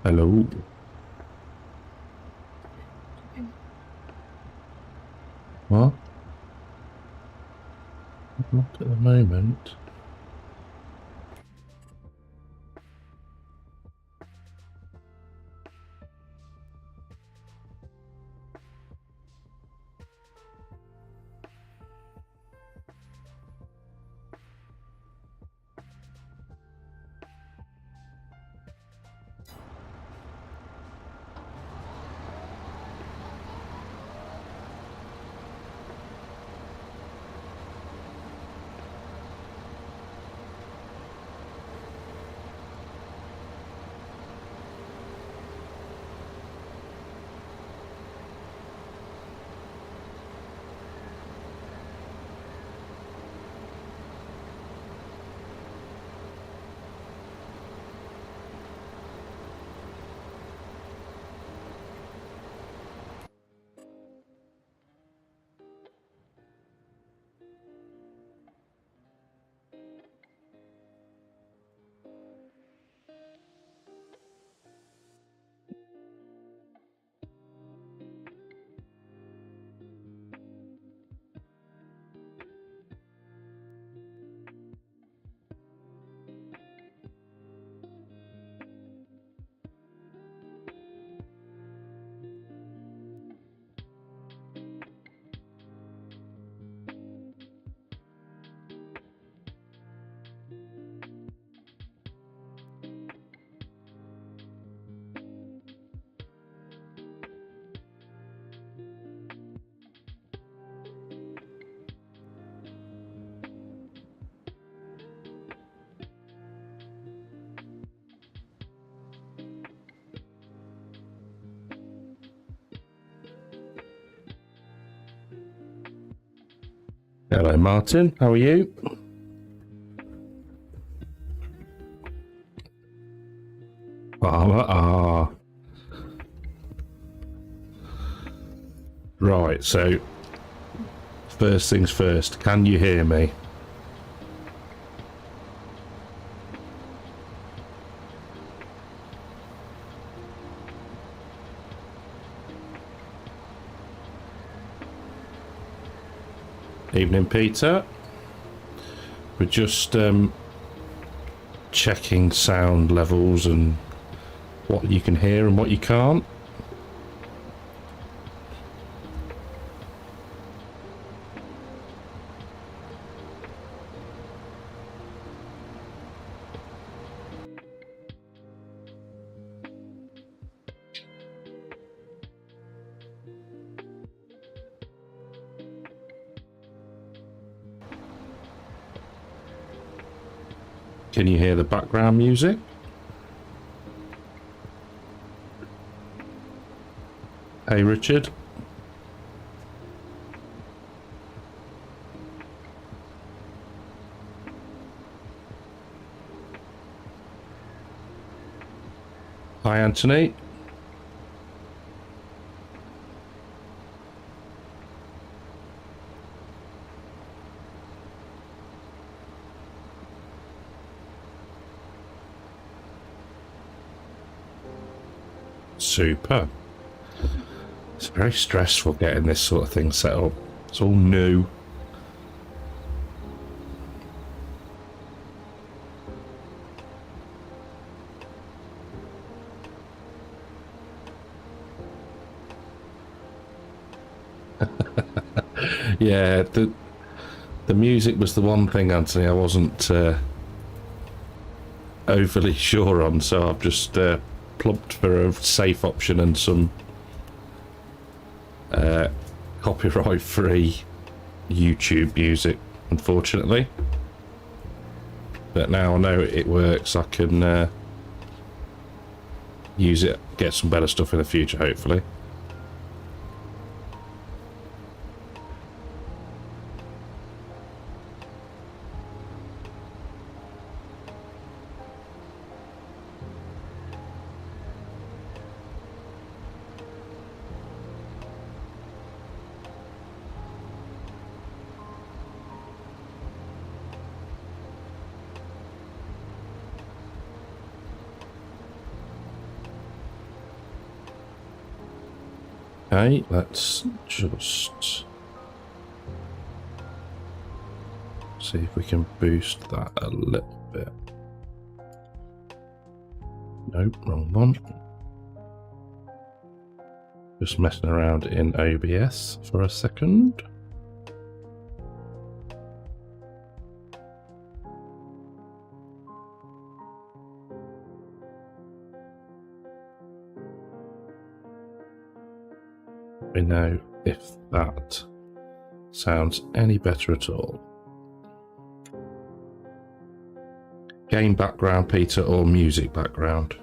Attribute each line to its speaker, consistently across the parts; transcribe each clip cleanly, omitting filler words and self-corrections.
Speaker 1: Hello. What? Not at the moment. Hello, Martin. How are you? Right, so first things first, can you hear me? Evening, Peter. We're just checking sound levels and what you can hear and what you can't. Can you hear the background music? Hey, Richard. Hi, Anthony. Super. It's very stressful getting this sort of thing set up. It's all new. Yeah, the music was the one thing, Anthony, I wasn't overly sure on, so I've just plumped for a safe option and some copyright-free YouTube music, unfortunately. But now I know it works, I can use it, get some better stuff in the future, hopefully. Okay, let's just see if we can boost that a little bit. Nope, wrong one. Just messing around in OBS for a second. We know if that sounds any better at all. Game background, Peter, or music background?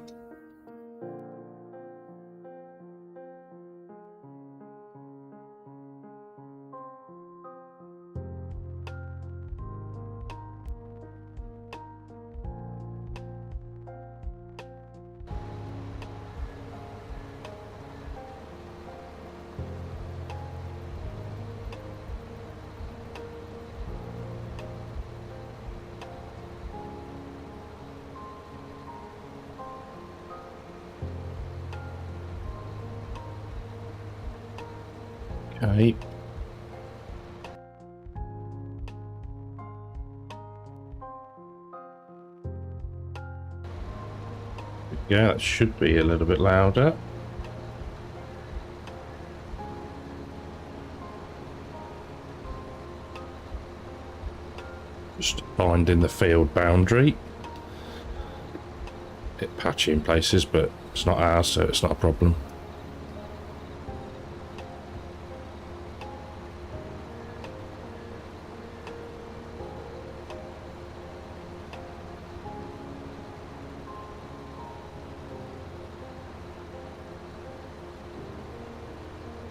Speaker 1: Okay. Yeah, that should be a little bit louder. Just finding the field boundary. Bit patchy in places, but it's not ours, so it's not a problem.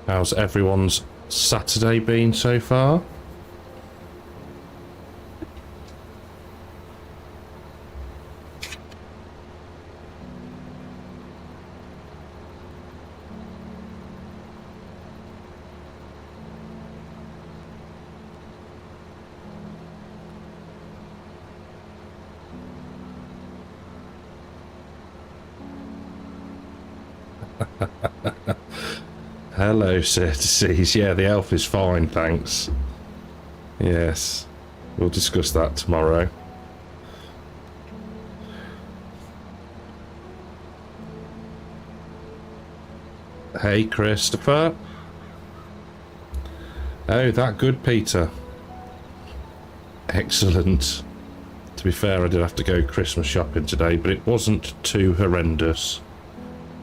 Speaker 1: How's everyone's Saturday been so far? Hello, Certices. Yeah, the elf is fine, thanks. Yes, we'll discuss that tomorrow. Hey, Christopher. Oh, that good, Peter. Excellent. To be fair, I did have to go Christmas shopping today, but it wasn't too horrendous.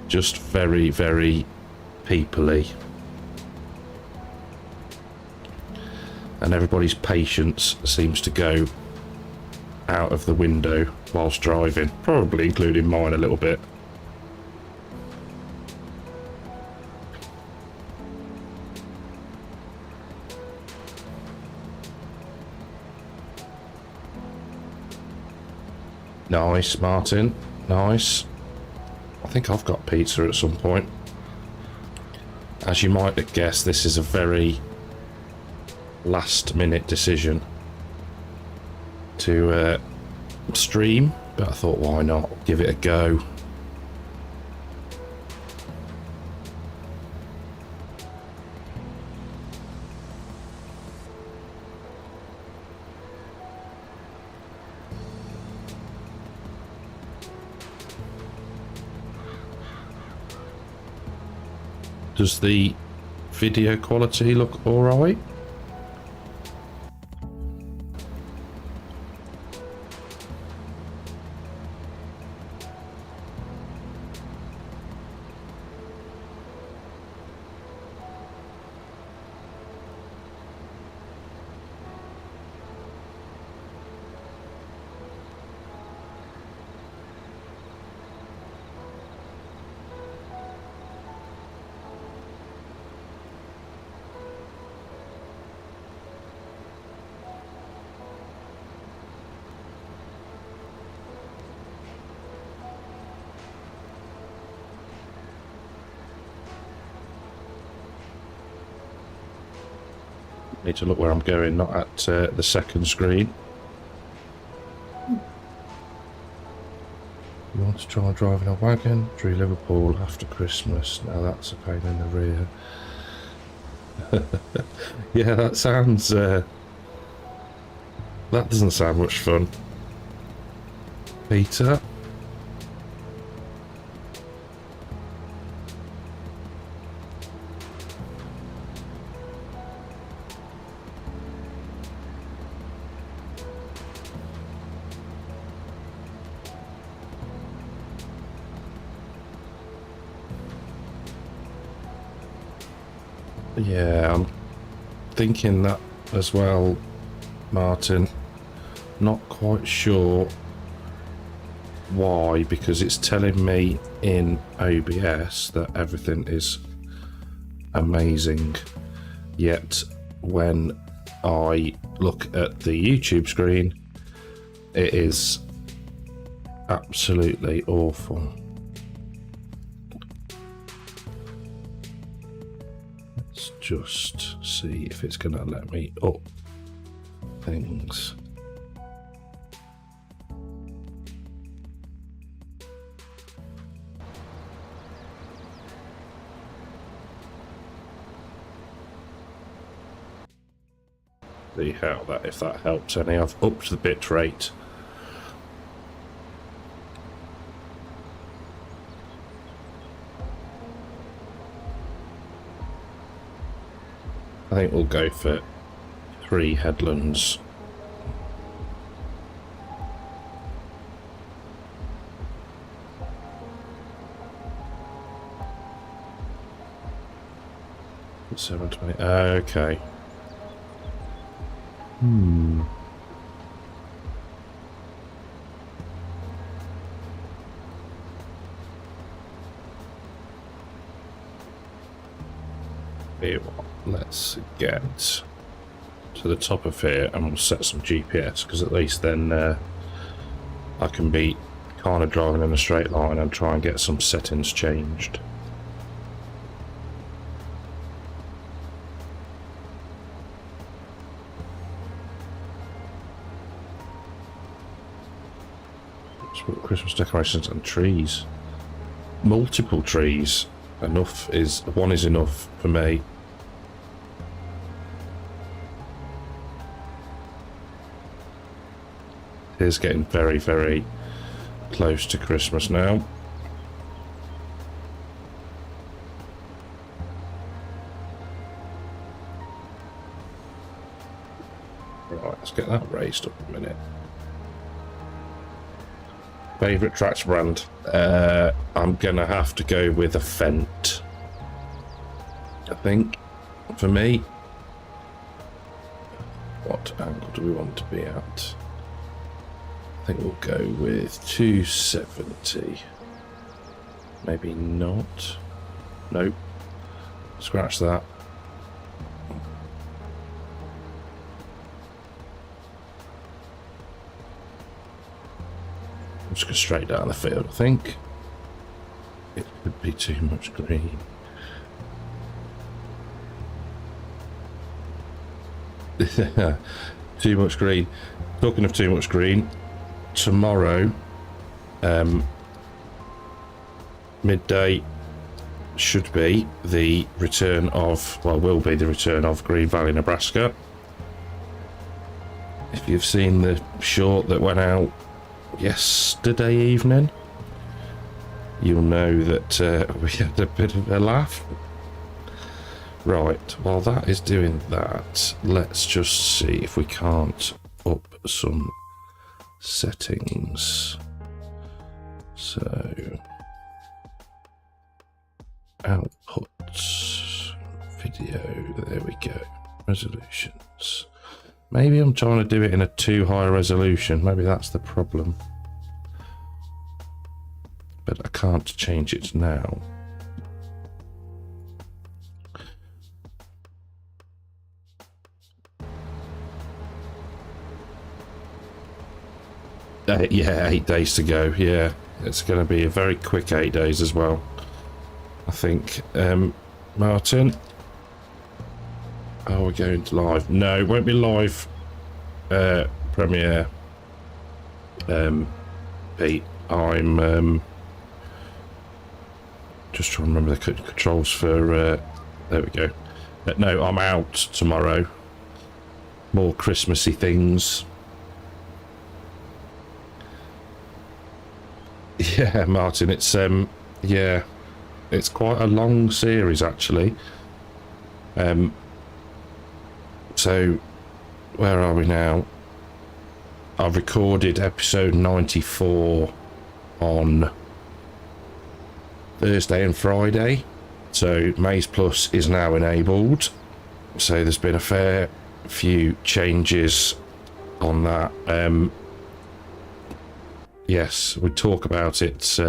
Speaker 1: Just very, very people-y. And everybody's patience seems to go out of the window whilst driving, probably including mine a little bit. Nice, Martin. Nice. I think I've got pizza at some point. As you might have guessed, this is a very last-minute decision to stream, but I thought, why not? Give it a go. Does the video quality look alright? Need to look where I'm going, not at the second screen. You want to try driving a wagon through Liverpool after Christmas? Now that's a pain in the rear. Yeah, that sounds... that doesn't sound much fun. Peter? Yeah, I'm thinking that as well, Martin. Not quite sure why, because it's telling me in OBS that everything is amazing, yet when I look at the YouTube screen it is absolutely awful. Let's just see if it's gonna let me up things. See how that, if that helps any. I've upped the bit rate. I think we'll go for 3 headlands. $7.20. Okay. Here, let's get to the top of here and we'll set some GPS, because at least then I can be kind of driving in a straight line and try and get some settings changed. Christmas decorations and trees. Multiple trees. One is enough for me. It's getting very, very close to Christmas now. Right, let's get that raised up a minute. Favourite tractor brand? I'm gonna have to go with a Fendt, I think, for me. What angle do we want to be at? I think we'll go with 270. Maybe not. Nope. Scratch that. Just go straight down the field, I think. It could be too much green. Too much green. Talking of too much green, tomorrow, midday, should be the return of, well, will be the return of Green Valley, Nebraska. If you've seen the short that went out yesterday evening, you'll know that we had a bit of a laugh. Right, while that is doing that, let's just see if we can't up some settings. So, output, video, there we go, resolutions. Maybe I'm trying to do it in a too high resolution. Maybe that's the problem. But I can't change it now. Yeah, 8 days to go. Yeah, it's going to be a very quick 8 days as well, I think. Martin? Oh, we're going to live. No, it won't be live premiere, Pete. I'm just trying to remember the controls for there we go. No, I'm out tomorrow. More Christmassy things. Yeah, Martin, it's yeah, it's quite a long series actually. So where are we now? I've recorded episode 94 on Thursday and Friday, so Maze Plus is now enabled. So there's been a fair few changes on that. Yes, we'll talk about it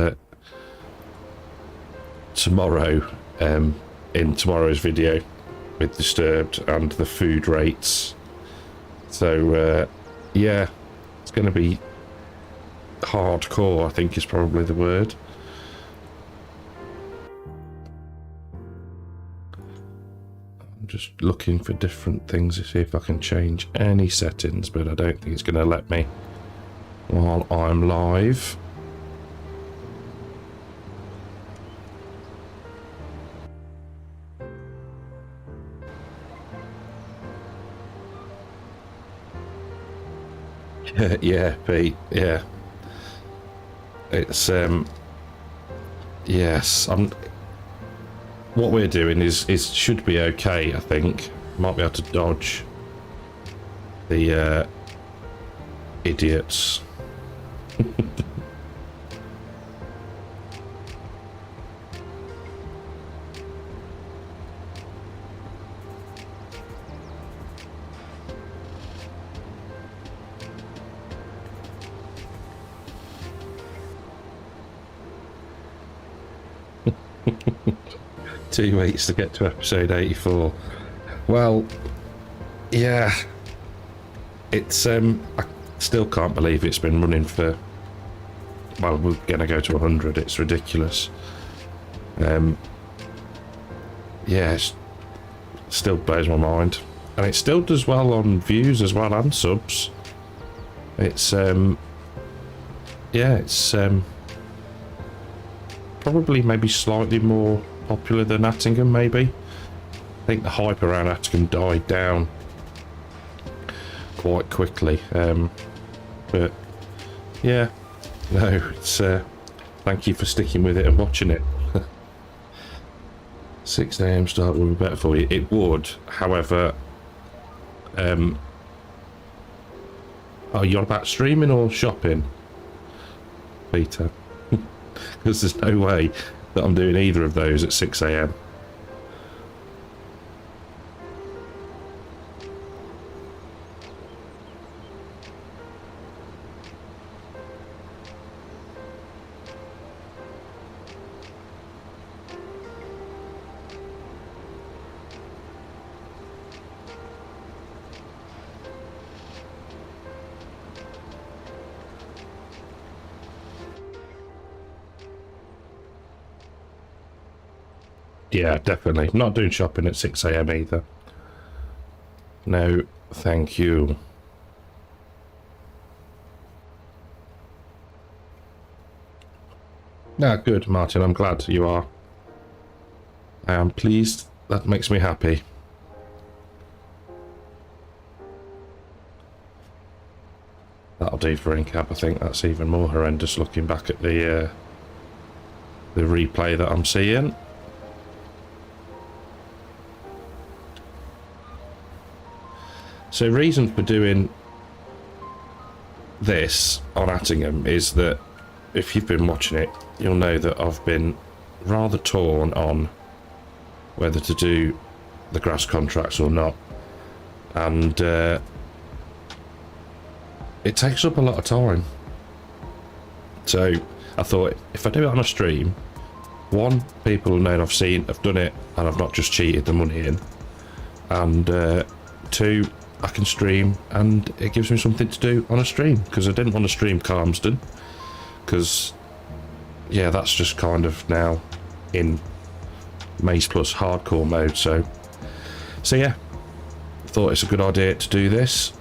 Speaker 1: tomorrow in tomorrow's video with Disturbed and the food rates. So yeah, it's going to be hardcore, I think is probably the word. I'm just looking for different things to see if I can change any settings, but I don't think it's going to let me while I'm live. Yeah, Pete, yeah. It's yes, what we're doing is should be okay, I think. Might be able to dodge the idiots. 2 weeks to get to episode 84. Well, yeah, it's I still can't believe it's been running for, well, we're gonna go to 100. It's ridiculous. Yeah, it still blows my mind, and it still does well on views as well and subs. It's yeah, it's probably maybe slightly more popular than Attingham, maybe. I think the hype around Attingham died down quite quickly, but yeah, no, it's thank you for sticking with it and watching it. 6 AM start would be better for you. It would, however, oh, you're about streaming or shopping, Peter? Because there's no way that I'm doing either of those at 6 AM. Yeah, definitely. Not doing shopping at 6 AM either. No, thank you. Ah, good, Martin. I'm glad you are. I am pleased. That makes me happy. That'll do for in-cap. I think that's even more horrendous looking back at the replay that I'm seeing. So reason for doing this on Attingham is that if you've been watching it, you'll know that I've been rather torn on whether to do the grass contracts or not. And it takes up a lot of time. So I thought if I do it on a stream, one, people will know I've done it and I've not just cheated the money in. And two, I can stream and it gives me something to do on a stream, because I didn't want to stream Calmsden because yeah, that's just kind of now in Maze Plus hardcore mode. So yeah, thought it's a good idea to do this.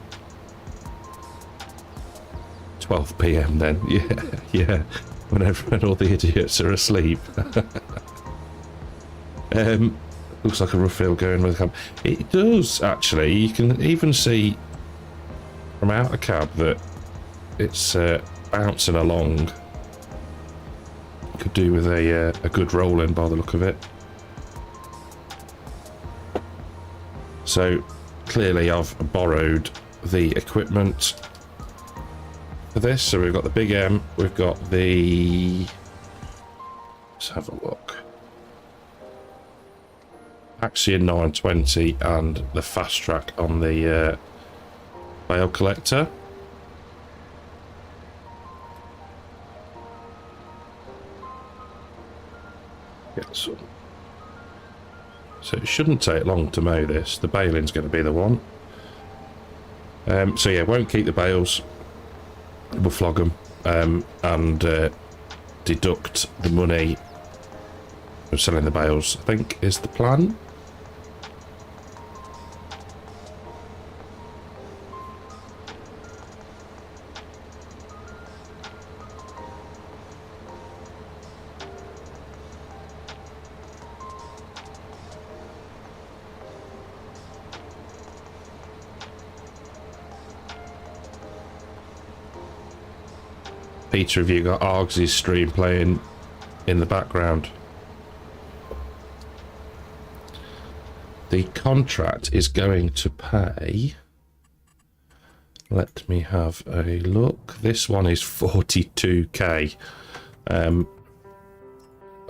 Speaker 1: 12 PM then. Yeah, when all the idiots are asleep. Looks like a rough field going with a cab. It does, actually. You can even see from out a cab that it's bouncing along. Could do with a good roll-in by the look of it. So, clearly I've borrowed the equipment for this. So we've got the Big M, we've got the... Let's have a look. Axion 920 and the fast track on the bale collector. Get some. So it shouldn't take long to mow this. The baling's going to be the one. So yeah, won't keep the bales. We'll flog them and deduct the money of selling the bales, I think, is the plan. Peter, have you got Args' stream playing in the background? The contract is going to pay... Let me have a look. This one is 42k. And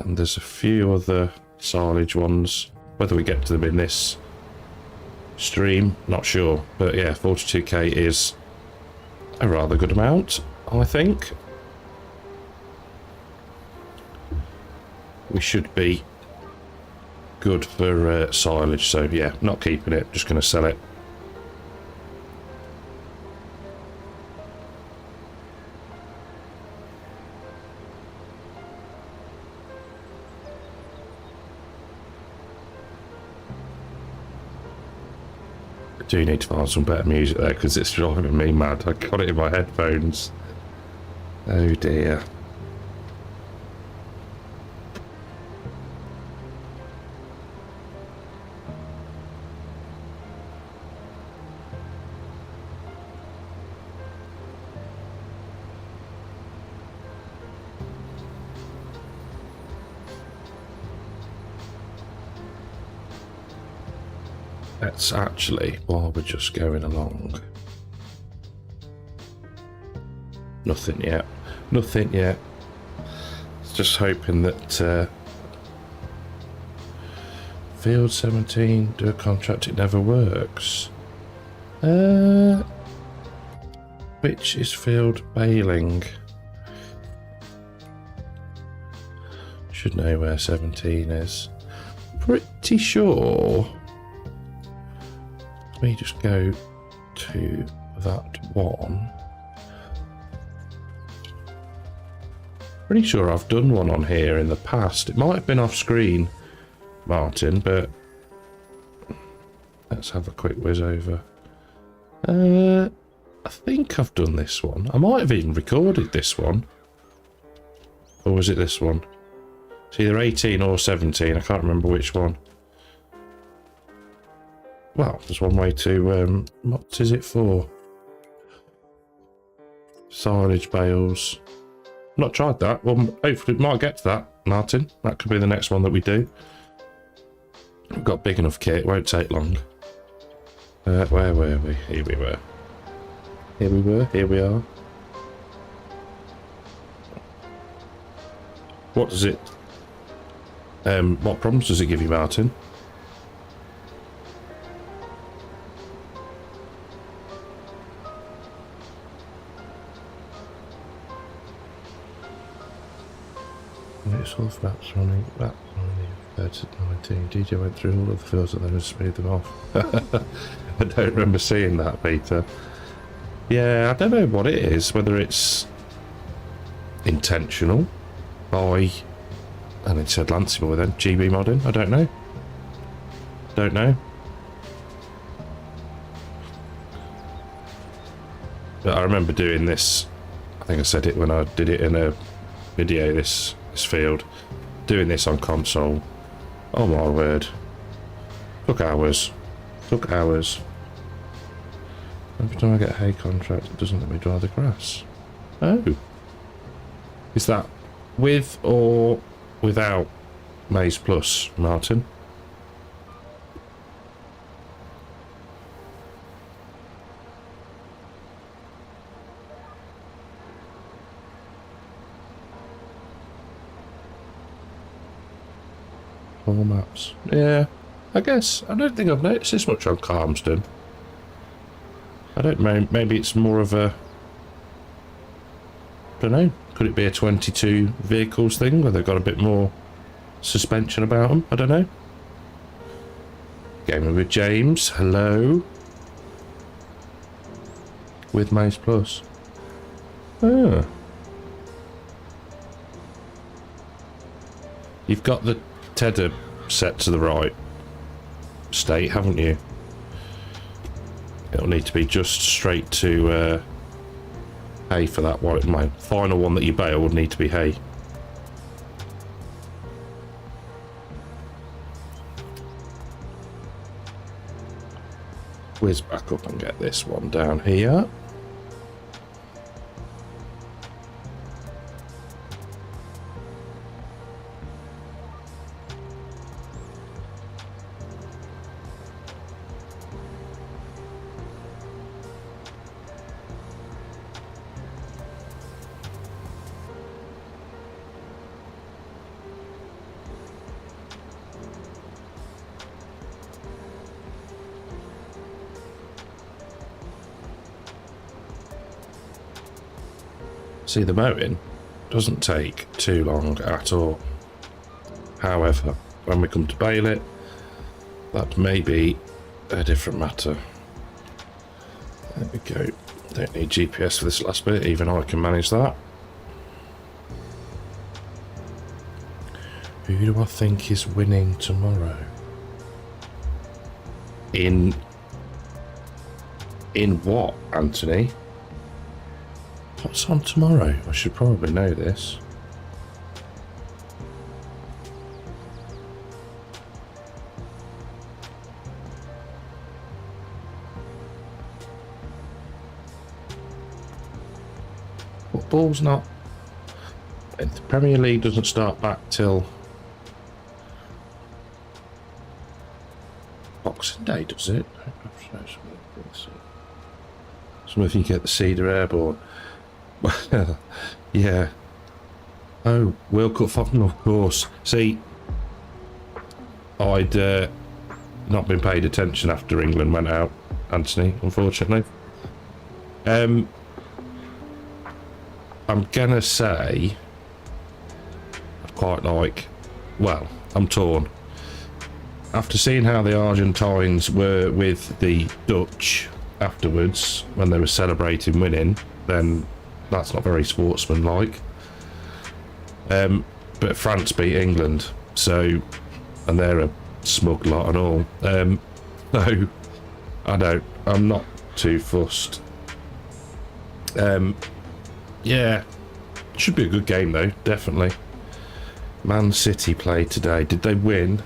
Speaker 1: there's a few other silage ones. Whether we get to them in this stream, not sure. But yeah, 42k is a rather good amount, I think. We should be good for silage, so yeah, not keeping it, just going to sell it. I do need to find some better music there because it's driving me mad. I got it in my headphones. Oh dear. Let's actually, while we're just going along... Nothing yet. Nothing yet. Just hoping that... Field 17, do a contract, it never works. Which is field baling? Should know where 17 is. Pretty sure... Let me just go to that one. Pretty sure I've done one on here in the past. It might have been off screen, Martin, but let's have a quick whiz over. I think I've done this one. I might have even recorded this one. Or was it this one? It's either 18 or 17. I can't remember which one. Well, there's one way to, what is it for? Silage bales. Not tried that. Well, hopefully it might get to that, Martin. That could be the next one that we do. We've got big enough kit, it won't take long. Where were we? Here we were. Here we were, here we are. What does it... what problems does it give you, Martin? It's all flaps running, 19. DJ went through all of the fields and then just speed them off. I don't remember seeing that, Peter. Yeah, I don't know what it is, whether it's intentional by, and it said Lancey Boy then, GB modding, I don't know. Don't know. But I remember doing this, I think I said it when I did it in a video this field. Doing this on console. Oh my word. Took hours. Took hours. Every time I get a hay contract, it doesn't let me dry the grass. Oh. Is that with or without Maize Plus, Martin? All maps. Yeah, I guess. I don't think I've noticed this much on Calmsden. I don't know. Maybe it's more of a... I don't know. Could it be a 22 vehicles thing where they've got a bit more suspension about them? I don't know. Gaming with James. Hello. With Maize Plus. Ah. You've got the tether set to the right state, haven't you? It'll need to be just straight to hay for that one. My final one that you bale would need to be hay. Whiz back up and get this one down here. See, the mowing doesn't take too long at all. However, when we come to bale it, that may be a different matter. There we go. Don't need GPS for this last bit, even I can manage that. Who do I think is winning tomorrow? In what, Anthony? What's on tomorrow? I should probably know this. Football's not... The Premier League doesn't start back till... Boxing Day, does it? Something you get the Cedar Airborne. Well, yeah. Oh, World Cup final, of course. See, I'd not been paid attention after England went out, Anthony, unfortunately. I'm gonna say I quite like... Well, I'm torn. After seeing how the Argentines were with the Dutch afterwards, when they were celebrating winning, then that's not very sportsmanlike. But France beat England, so, and they're a smug lot and all. No, I'm not too fussed. Yeah, should be a good game though, definitely. Man City played today. Did they win?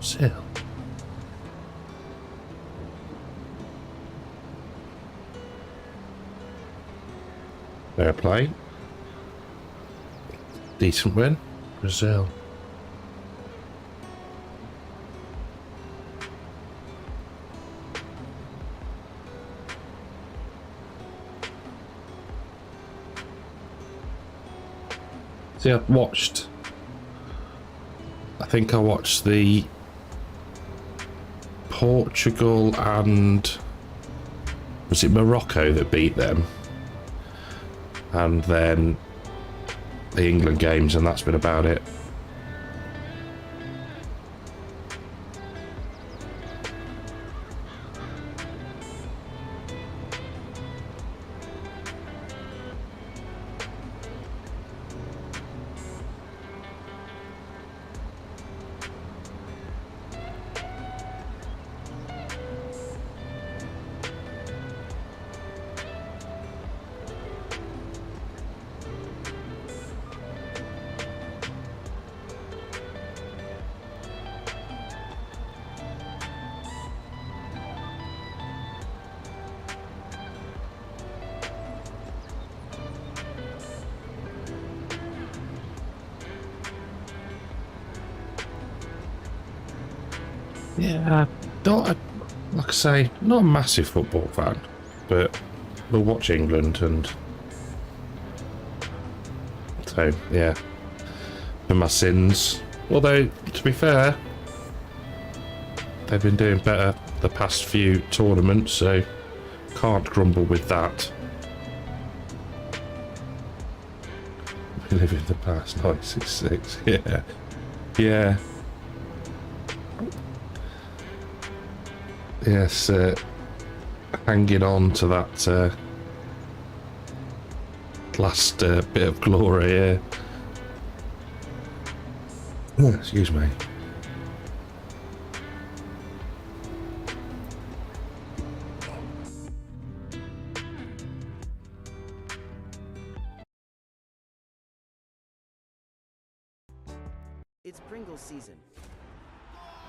Speaker 1: Still. Fair play. Decent win. Brazil. See, I think I watched the Portugal and was it Morocco that beat them, and then the England games, and that's been about it. Yeah, not like I say, not a massive football fan, but we'll watch England, and so yeah, for my sins. Although to be fair, they've been doing better the past few tournaments, so can't grumble with that. We live in the past. 966. Yeah, yeah. Yes, hanging on to that last bit of glory here. Excuse me.
Speaker 2: It's Pringles season.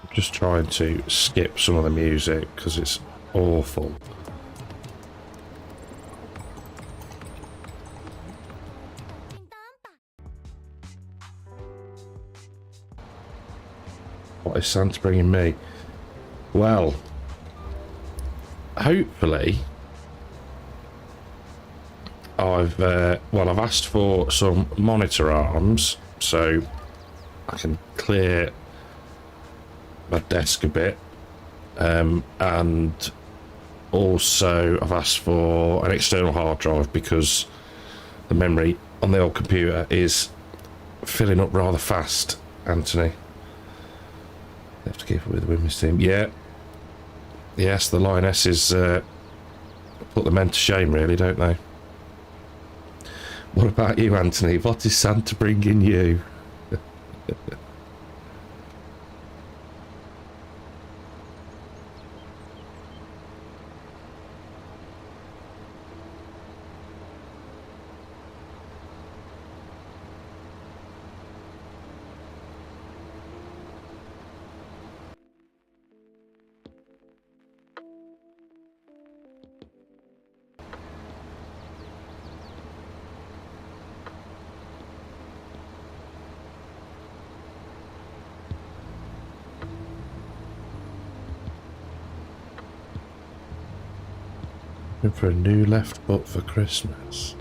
Speaker 1: I'm just trying to skip some of the music because it's awful. What is Santa bringing me? Well, hopefully I've asked for some monitor arms so I can clear my desk a bit, and also I've asked for an external hard drive because the memory on the old computer is filling up rather fast. Anthony, they have to keep up with the women's team. Yeah, yes, the Lionesses put the men to shame, really, don't they? What about you, Anthony? What is Santa bringing you? For a new left foot for Christmas.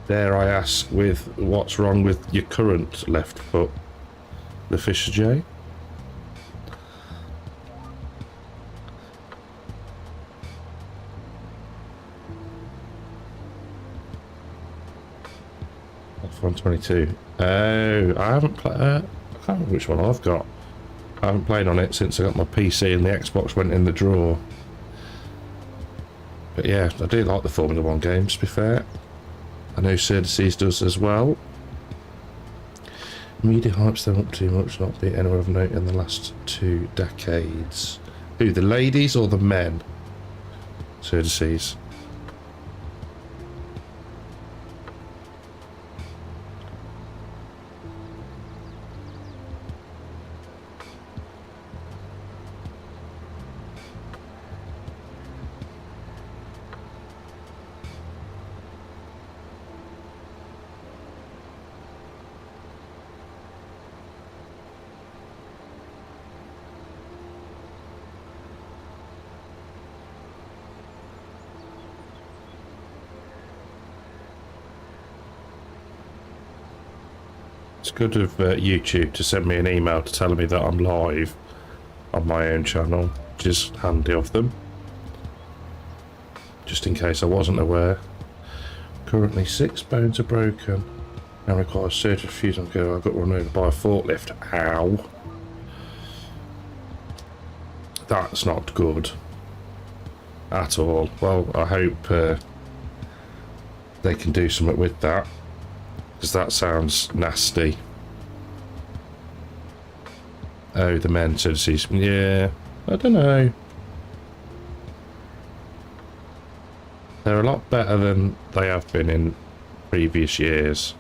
Speaker 1: Dare I ask, with what's wrong with your current left foot, the Fisher J? F122. Oh, I haven't played. I can't remember which one I've got. I haven't played on it since I got my PC and the Xbox went in the drawer. But yeah, I do like the Formula 1 games, to be fair. I know Cerdaces does as well. Media hypes them up too much, not be anyone of note in the last 2 decades. Who, the ladies or the men? Cerdaces. It's good of YouTube to send me an email to tell me that I'm live on my own channel, which is handy of them. Just in case I wasn't aware. Currently 6 bones are broken. Now require a surge of fuse on go. I got run over by a forklift. Ow. That's not good. At all. Well, I hope they can do something with that. Because that sounds nasty. Oh, the men said he's... Yeah, I don't know. They're a lot better than they have been in previous years.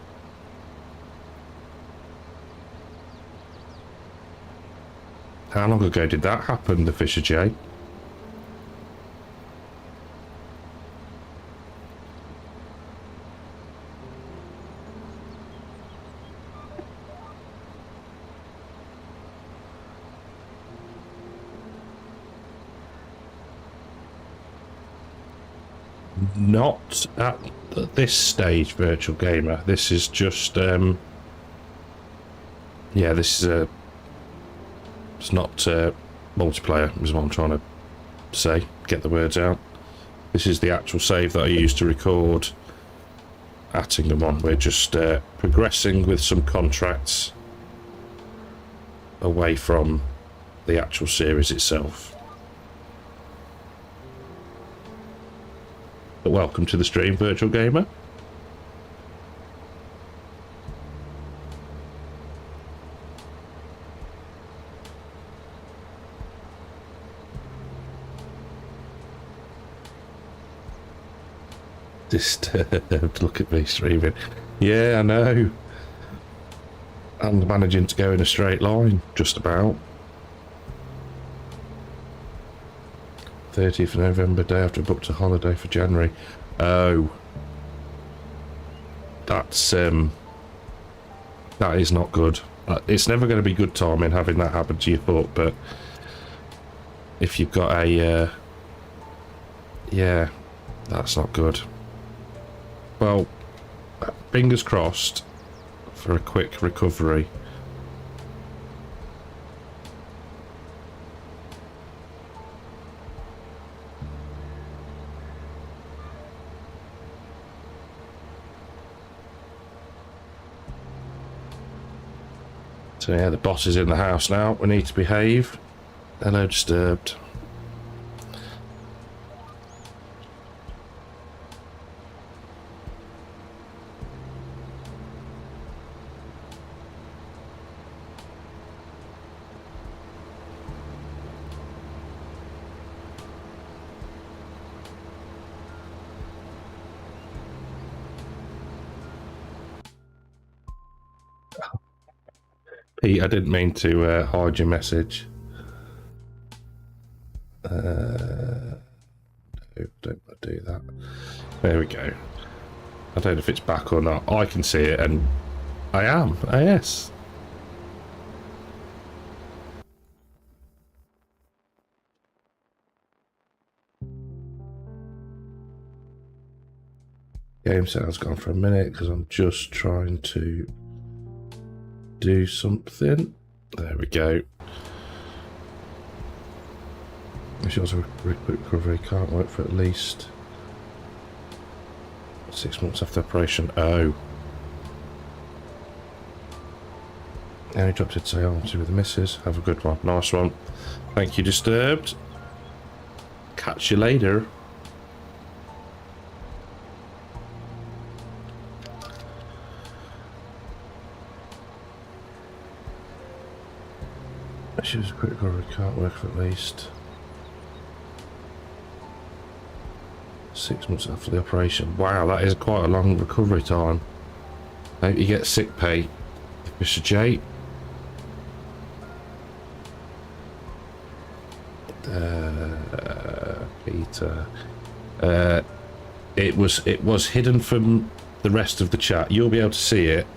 Speaker 1: How long ago did that happen, the Fisher J? Not at this stage, Virtual Gamer. This is just, yeah, this is a... It's not multiplayer, is what I'm trying to say. Get the words out. This is the actual save that I used to record Attingham on. We're just progressing with some contracts away from the actual series itself. But welcome to the stream, Virtual Gamer. Disturbed. Look at me streaming. Yeah, I know. I'm managing to go in a straight line, just about. 30th of November, day after I booked a holiday for January. Oh. That's, that is not good. It's never going to be good timing having that happen to your foot, but if you've got a, yeah, that's not good. Well, fingers crossed for a quick recovery. So yeah, the boss is in the house now. We need to behave. Hello, Disturbed. Pete, I didn't mean to hide your message. Don't do that. There we go. I don't know if it's back or not. I can see it, and I am. Yes. Game sound's gone for a minute because I'm just trying to do something. There we go. This was a quick recovery. Can't work for at least 6 months after operation. Oh. Now he dropped it to say, oh, with the missus. Have a good one. Nice one. Thank you, Disturbed. Catch you later. She was a quick recovery. Can't work for at least 6 months after the operation. Wow, that is quite a long recovery time. Hope you get sick pay, Mr. J. Peter. It was hidden from the rest of the chat. You'll be able to see it,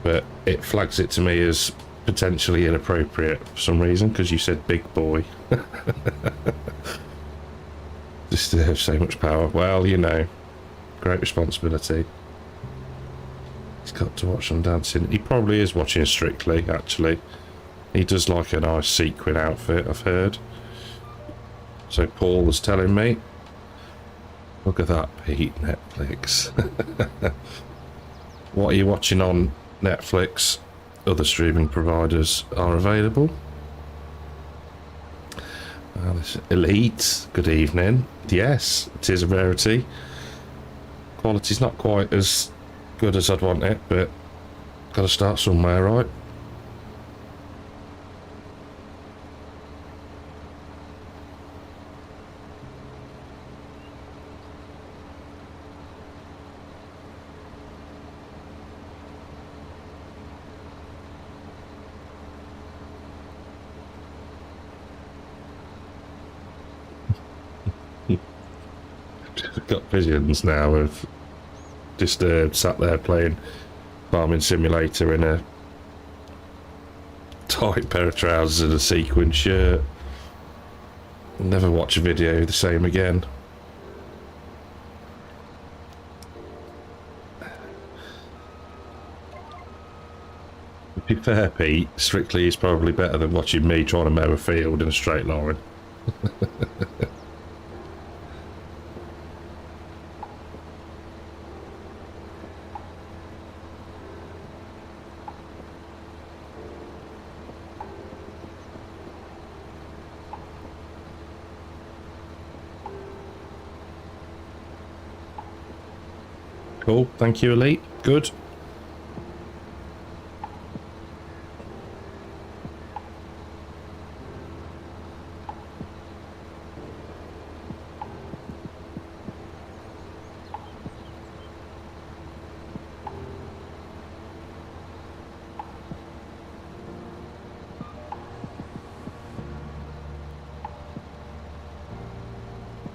Speaker 1: but it flags it to me as potentially inappropriate for some reason because you said big boy. Just to have so much power. Well, you know, great responsibility. He's got to watch them dancing. He probably is watching Strictly, actually. He does like a nice sequin outfit, I've heard. So Paul was telling me. Look at that, Pete. Netflix. What are you watching on Netflix? Other streaming providers are available. This Elite, good evening. Yes, it is a rarity. Quality's not quite as good as I'd want it, but got to start somewhere, right? Got visions now of Disturbed sat there playing Farming Simulator in a tight pair of trousers and a sequin shirt. Never watch a video the same again. To be fair, Pete, Strictly is probably better than watching me trying to mow a field in a straight line. Cool, thank you, Elite. Good.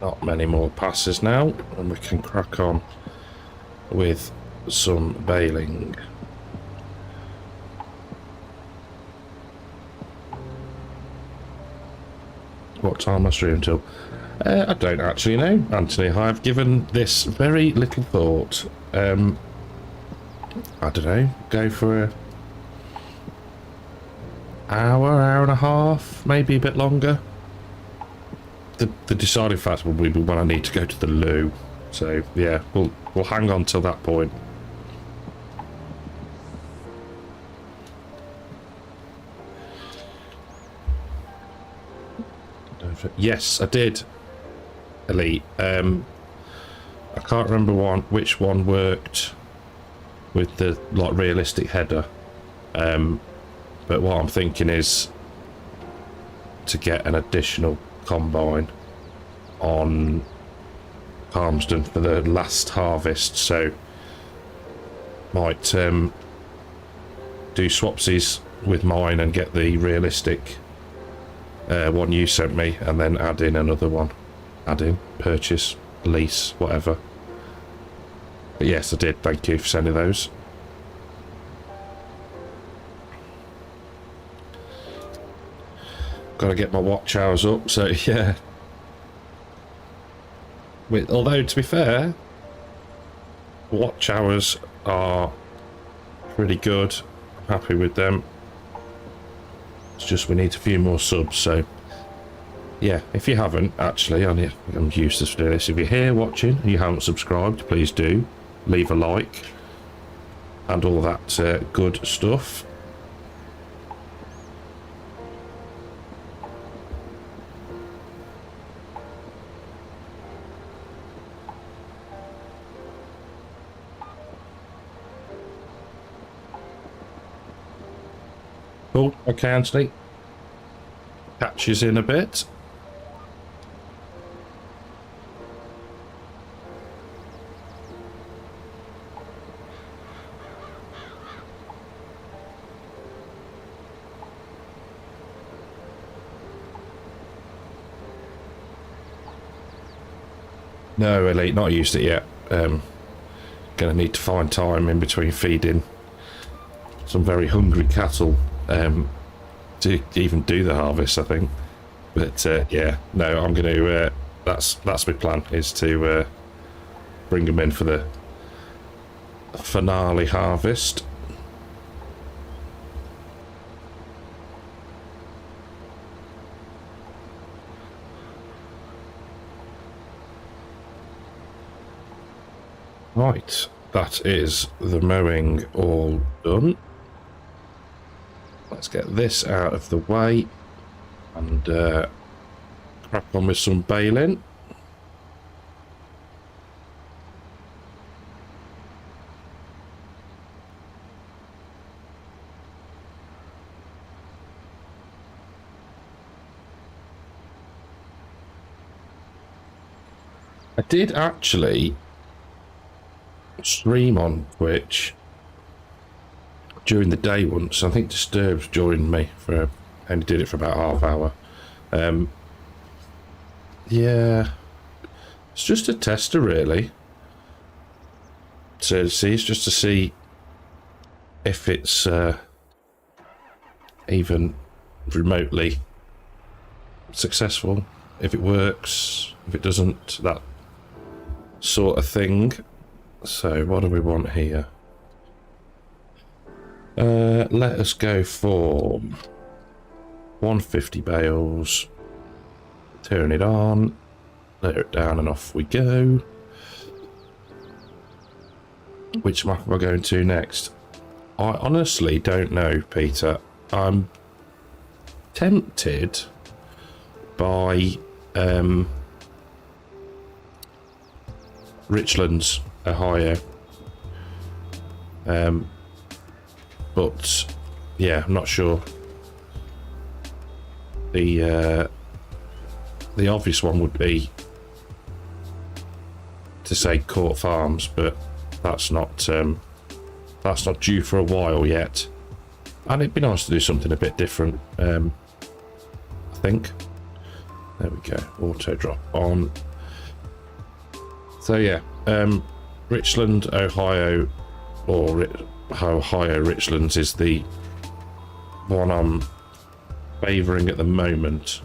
Speaker 1: Not many more passes now, and we can crack on with some baling. What time I stream till? I don't actually know, Anthony. I've given this very little thought. I don't know, go for a hour and a half, maybe a bit longer. The deciding factor will be when I need to go to the loo. So yeah, we'll hang on till that point. Yes, I did. Elite. I can't remember which one worked with the realistic header. But what I'm thinking is to get an additional combine on Palmsden for the last harvest, so might do swapsies with mine and get the realistic one you sent me, and then add in another one. Add in, purchase, lease, whatever. But yes, I did. Thank you for sending those. Got to get my watch hours up, so yeah. Although, to be fair, watch hours are pretty good. I'm happy with them. It's just we need a few more subs, so yeah, if you haven't, actually, I'm useless for doing this. If you're here watching and you haven't subscribed, please do. Leave a like and all that good stuff. Cool, okay, Anthony. Catch you in a bit. No, Elite, not used it yet. Gonna need to find time in between feeding some very hungry cattle to even do the harvest, I think. But yeah, no, I'm going to. That's my plan, is to bring them in for the finale harvest. Right, that is the mowing all done. Let's get this out of the way and crack on with some baling. I did actually stream on Twitch during the day once. I think Disturbed joined me for, and did it for about half hour. Yeah, it's just a tester really. So see, it's just to see if it's even remotely successful, if it works, if it doesn't, that sort of thing. So what do we want here? Let us go for 150 bales. Turn it on, let it down, and off we go. Which map am I going to next? I honestly don't know, Peter. I'm tempted by Richlands, Ohio. But yeah, I'm not sure. The obvious one would be to say Court Farms, but that's not due for a while yet. And it'd be nice to do something a bit different. I think. There we go. Auto drop on. So yeah, Richland, Ohio, or Ohio Richlands is the one I'm favouring at the moment,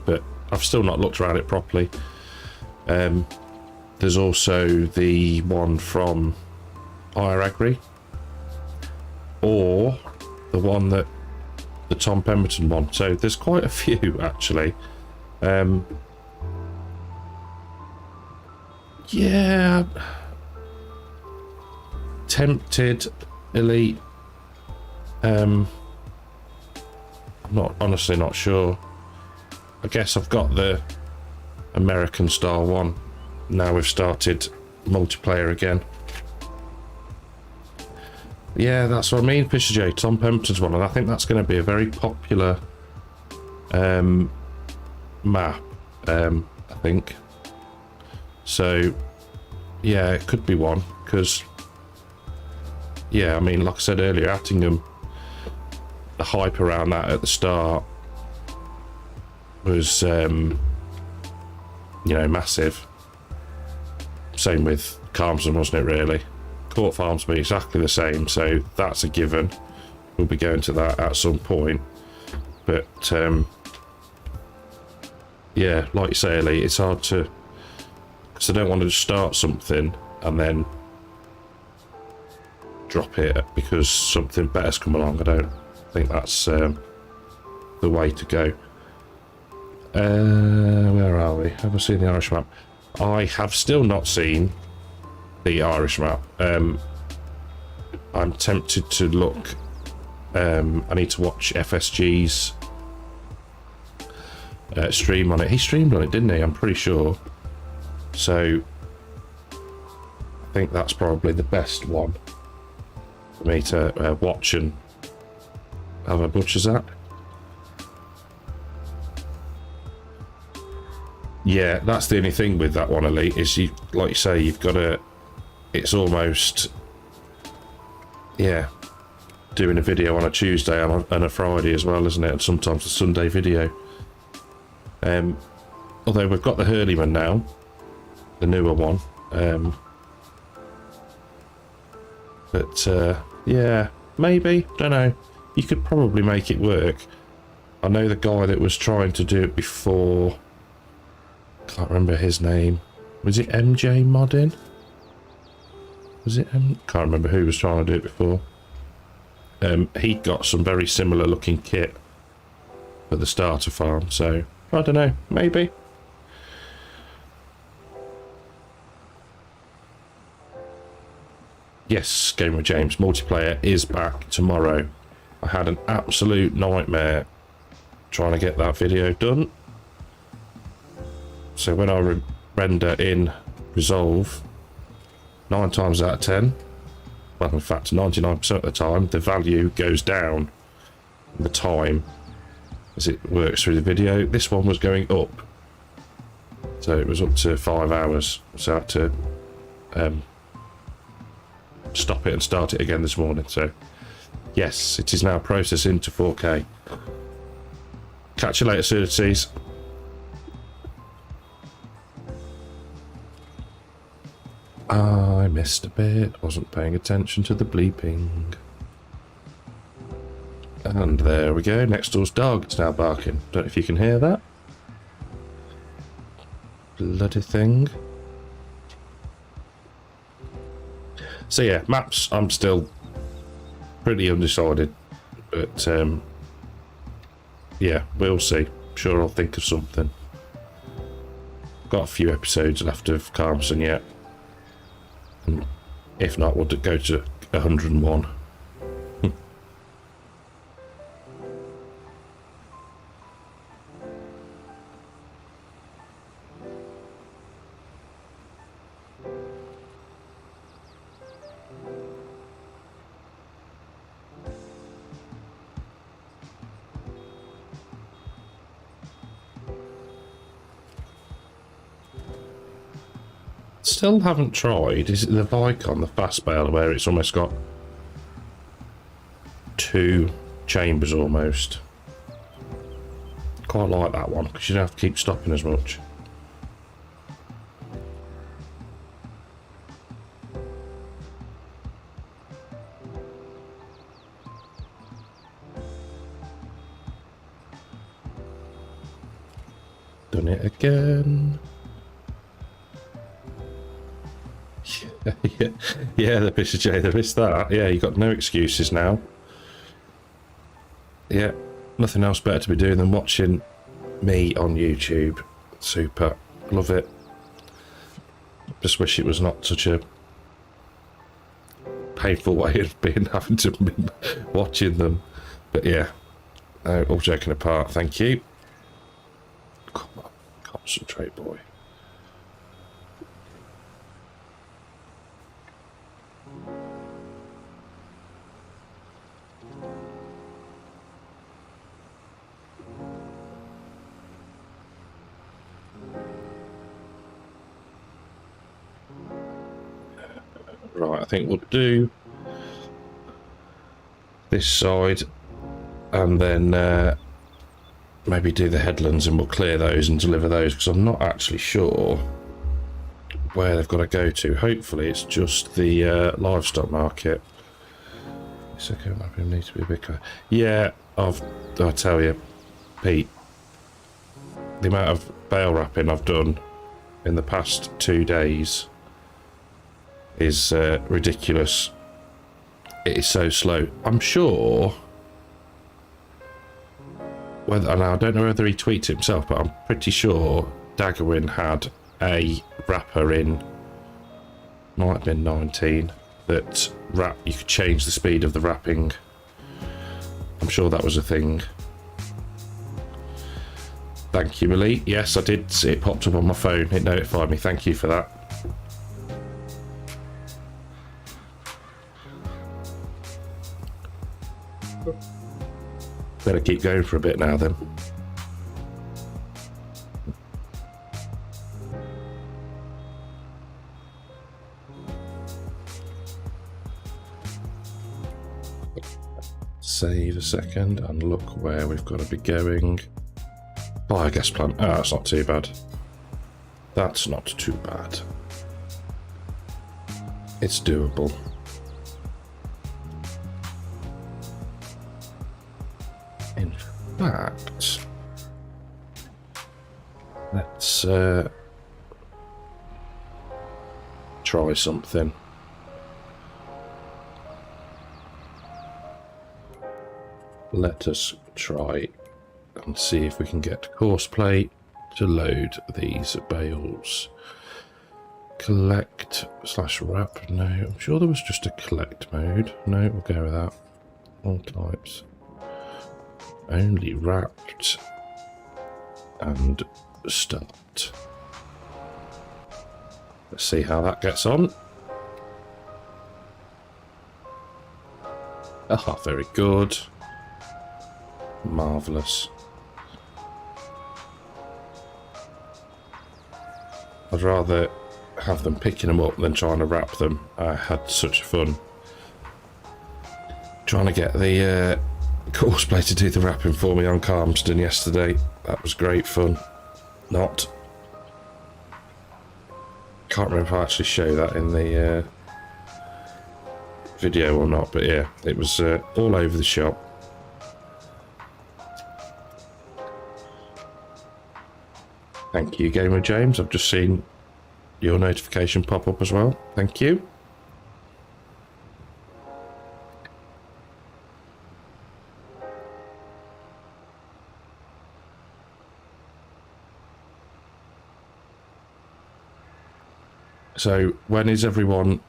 Speaker 1: but I've still not looked around it properly. There's also the one from Agri, or the one that the Tom Pemberton one. So there's quite a few actually. Yeah, tempted elite. I'm honestly not sure. I guess I've got the American style one. Now we've started multiplayer again. Yeah, that's what I mean, Fisher J. Tom Pemberton's one, and I think that's going to be a very popular map. I think. So, yeah, it could be one, because, yeah, I mean, like I said earlier, Attingham, the hype around that at the start was, you know, massive. Same with Carmston, wasn't it, really? Court Farms be exactly the same, so that's a given. We'll be going to that at some point. But, yeah, like you say, Ellie, it's hard to... because I don't want to just start something and then drop it because something better's come along. I don't think that's the way to go. Where are we? Have I seen the Irish map? I have still not seen the Irish map. I'm tempted to look. I need to watch FSG's stream on it. He streamed on it, didn't he? I'm pretty sure. So I think that's probably the best one for me to watch and have a butcher's at. Yeah, that's the only thing with that one, Elite, is you, like you say, you've got to, it's almost, yeah, doing a video on a Tuesday and a Friday as well, isn't it? And sometimes a Sunday video. Although we've got the Hurleyman now, the newer one. But yeah, maybe, don't know. You could probably make it work. I know the guy that was trying to do it before, can't remember his name. Was it MJ Modding? Was it can't remember who was trying to do it before. He got some very similar looking kit for the starter farm, so I don't know, maybe. Yes, Gamer James, multiplayer is back tomorrow. I had an absolute nightmare trying to get that video done. So when I render in Resolve, 9 times out of 10, well in fact 99% of the time, the value goes down in the time as it works through the video. This one was going up, so it was up to 5 hours, so I had to stop it and start it again this morning. So yes, it is now processing to 4K. Catch you later, Certities. I missed a bit, wasn't paying attention to the bleeping. And there we go, next door's dog, it's now barking. Don't know if you can hear that. Bloody thing. So yeah, maps, I'm still pretty undecided. But yeah, we'll see. Sure, I'll think of something. Got a few episodes left of Carmson yet. And if not, we'll go to 101. Still haven't tried. Is it the Vicon, the fast baler, where it's almost got 2 chambers almost? Quite like that one because you don't have to keep stopping as much. Done it again. Yeah, the Bishop J, there is that. Yeah, you got no excuses now. Yeah, nothing else better to be doing than watching me on YouTube. Super, love it. Just wish it was not such a painful way of having to be watching them. But yeah, all joking apart, thank you. Come on, concentrate, boy. Right, I think we'll do this side and then maybe do the headlands, and we'll clear those and deliver those, because I'm not actually sure where they've got to go to. Hopefully it's just the livestock market. It's okay, it needs to be a bit clear. Yeah, I tell you, Pete, the amount of bale wrapping I've done in the past 2 days is ridiculous. It is so slow. I'm sure whether, and I don't know whether he tweeted himself, but I'm pretty sure Daggerwin had a wrapper in, might have been 19, that you could change the speed of the wrapping. I'm sure that was a thing. Thank you, Elite. Yes, I did see it popped up on my phone. It notified me. Thank you for that. Better keep going for a bit now then. Save a second and look where we've got to be going. Biogas plant. Ah, that's not too bad. That's not too bad. It's doable. In fact, let's try something. let us try and see if we can get courseplay to load these bales. Collect / wrap. No, I'm sure there was just a collect mode. No, we'll go with that. All types. Only wrapped. And start. Let's see how that gets on. Ah, very good. Marvellous. I'd rather have them picking them up than trying to wrap them. I had such fun trying to get the courseplay to do the wrapping for me on Calmsden yesterday. That was great fun. Not. Can't remember if I actually show that in the video or not, but yeah, it was all over the shop. Thank you, Gamer James. I've just seen your notification pop up as well. Thank you. So, when is everyone,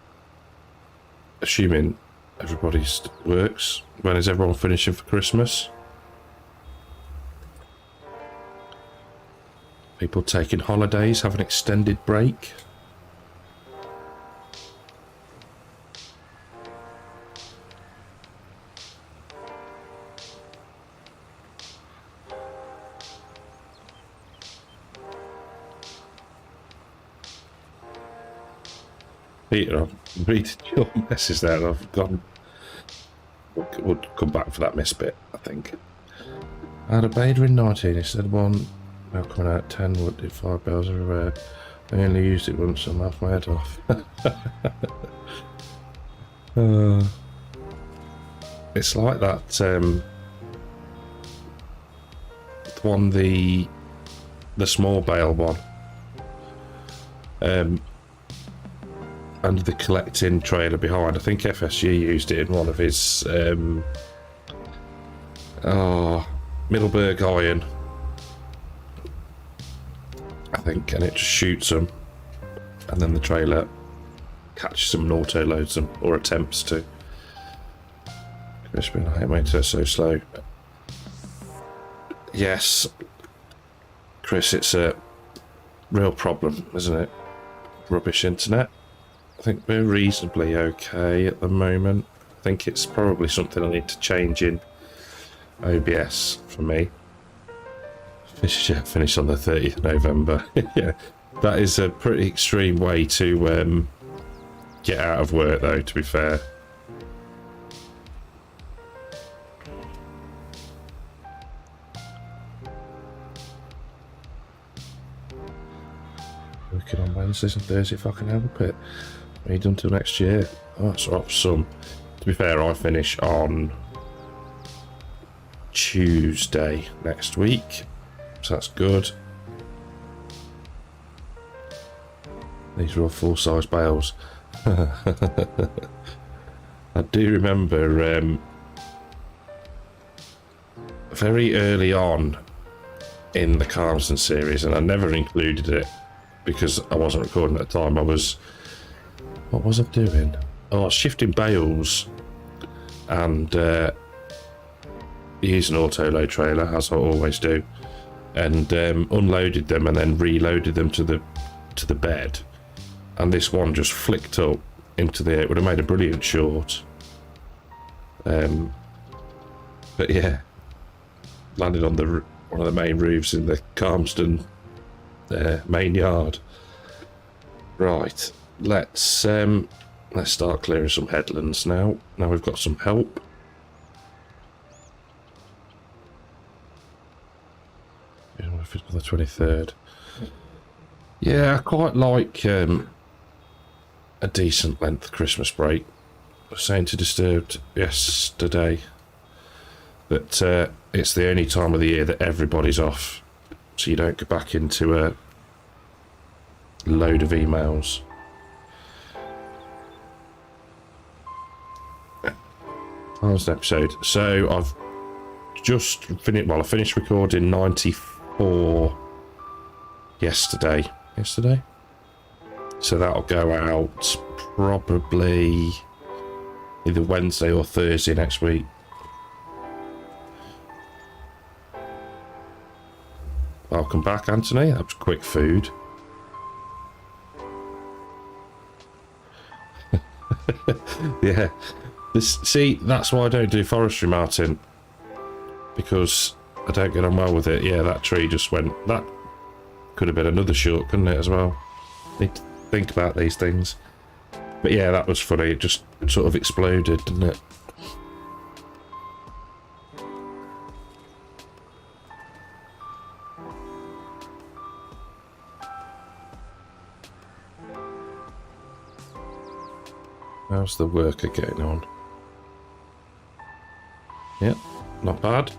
Speaker 1: assuming everybody works, when is everyone finishing for Christmas? People taking holidays, have an extended break. Peter, I've read your message there. I've gone. We'll come back for that miss bit, I think. I had a beta in 19. He said one. Now coming out 10. What did 5 bells are rare? I only used it once. I'm half my head off. It's like that. The one, the small bale one. And the collecting trailer behind. I think FSG used it in one of his Middleburg Iron, I think, and it just shoots them, and then the trailer catches them and auto loads them, or attempts to. Crispin, I hate my internet so slow. Yes, Chris, it's a real problem, isn't it? Rubbish internet. I think we're reasonably okay at the moment. I think it's probably something I need to change in OBS for me. Finish on the 30th of November. Yeah, that is a pretty extreme way to get out of work, though, to be fair. Working on Wednesdays and Thursdays if I can help it. Read until next year. Oh, that's off some. To be fair, I finish on Tuesday next week, so that's good. These are all full-size bales. I do remember very early on in the Calmsden series, and I never included it because I wasn't recording at the time. What was I doing? Oh, I was shifting bales and using an auto load trailer, as I always do, and unloaded them and then reloaded them to the bed. And this one just flicked up into the air. It would have made a brilliant short. But yeah, landed on one of the main roofs in the Calmsden main yard. Right. Let's start clearing some headlands now. Now we've got some help. For the 23rd. Yeah, I quite like a decent length Christmas break. I was saying to Disturbed yesterday that it's the only time of the year that everybody's off, so you don't go back into a load of emails. Last episode. So I've just finished. Well, I finished recording 94 yesterday. So that'll go out probably either Wednesday or Thursday next week. Welcome back, Anthony. That was quick food. Yeah. See, that's why I don't do forestry, Martin. Because I don't get on well with it. Yeah, that tree just went... That could have been another shot, couldn't it, as well? Need to think about these things. But yeah, that was funny. It just sort of exploded, didn't it? How's the worker getting on? Yep, not bad.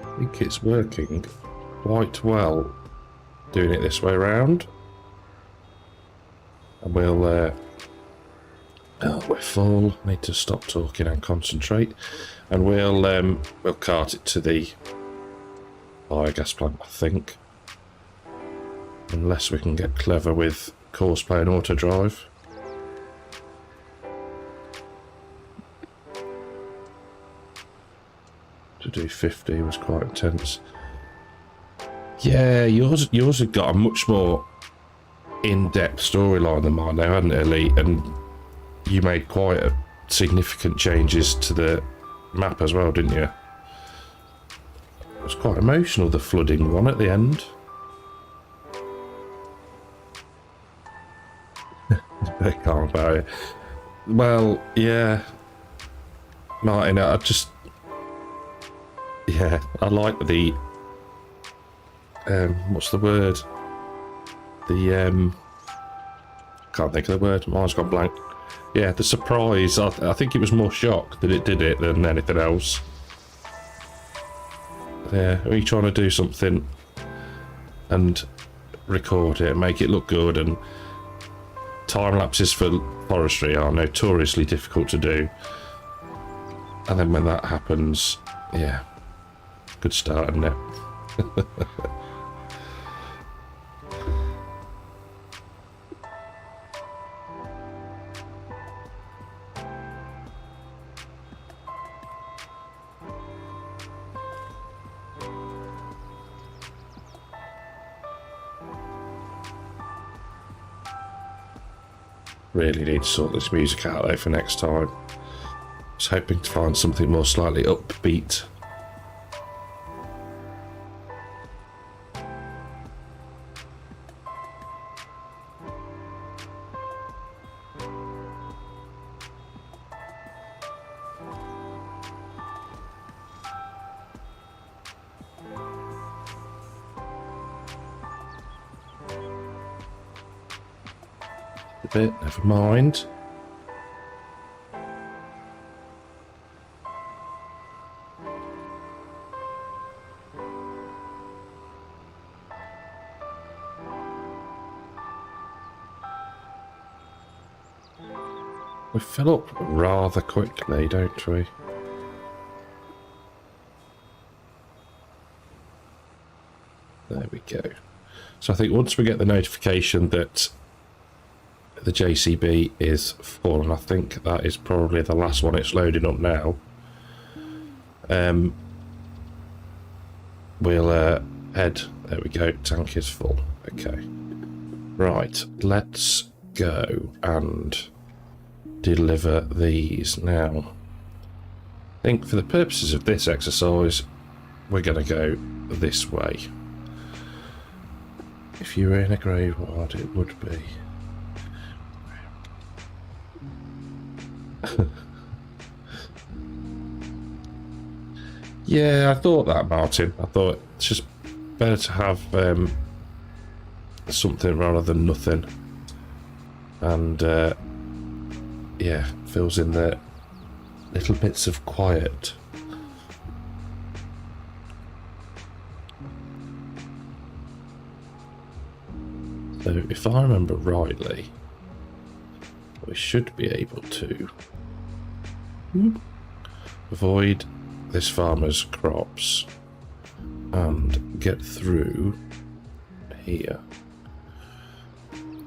Speaker 1: I think it's working quite well doing it this way around. And we'll oh, we're full. Need to stop talking and concentrate. And we'll cart it to the biogas plant, I think. Unless we can get clever with course play and auto drive. To do 50 was quite intense. Yeah, yours had got a much more in-depth storyline than mine now, hadn't it, Elite? And you made quite a significant changes to the map as well, didn't you? It was quite emotional, the flooding one at the end. Very calm about it. Well, yeah. Martin, I just... Yeah, I like the... what's the word? The, can't think of the word. Mine's gone blank. Yeah, the surprise. I think it was more shock that it did it than anything else. Yeah, are you trying to do something and record it and make it look good? And time lapses for forestry are notoriously difficult to do. And then when that happens, yeah, good start, isn't it? Really need to sort this music out though for next time. I was hoping to find something more slightly upbeat. A bit, never mind. We fill up rather quickly, don't we? There we go. So I think once we get the notification that the JCB is full, and I think that is probably the last one it's loading up now, we'll head. There we go, tank is full. Okay, right, let's go and deliver these now. I think for the purposes of this exercise we're going to go this way. If you were in a graveyard it would be. Yeah, I thought that, Martin. I thought it's just better to have something rather than nothing. And yeah, fills in the little bits of quiet. So if I remember rightly, we should be able to avoid this farmer's crops and get through here.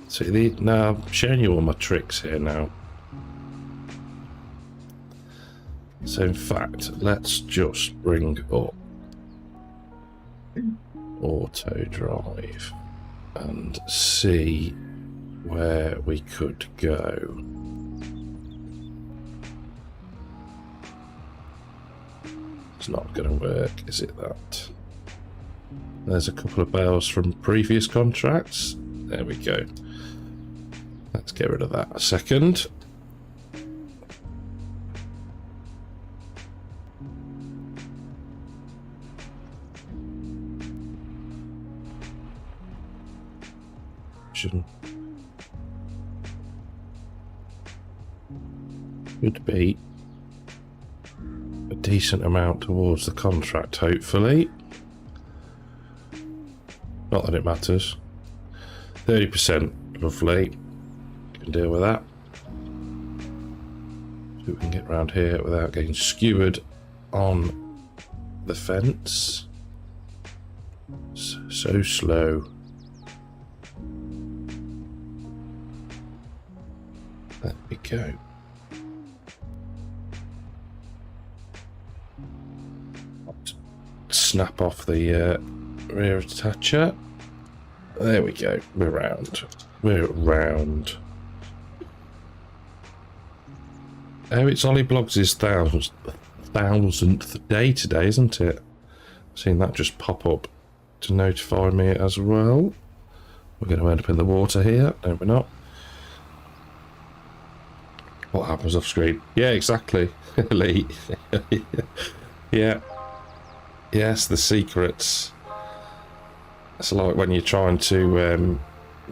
Speaker 1: See, now I'm showing you all my tricks here now. So in fact, let's just bring up auto drive and see where we could go. It's not going to work, is it that? There's a couple of bales from previous contracts. There we go. Let's get rid of that a second. Should be a decent amount towards the contract, hopefully. Not that it matters. 30%, roughly. Can deal with that. See if we can get around here without getting skewered on the fence. So slow. There we go. Snap off the rear attacher. There we go. We're round. We're round. Oh, it's Ollie Bloggs' thousandth day today, isn't it? I've seen that just pop up to notify me as well. We're going to end up in the water here. No, we're not. What happens off screen? Yeah, exactly. Elite. Yeah. Yes, the secrets. It's like when you're trying to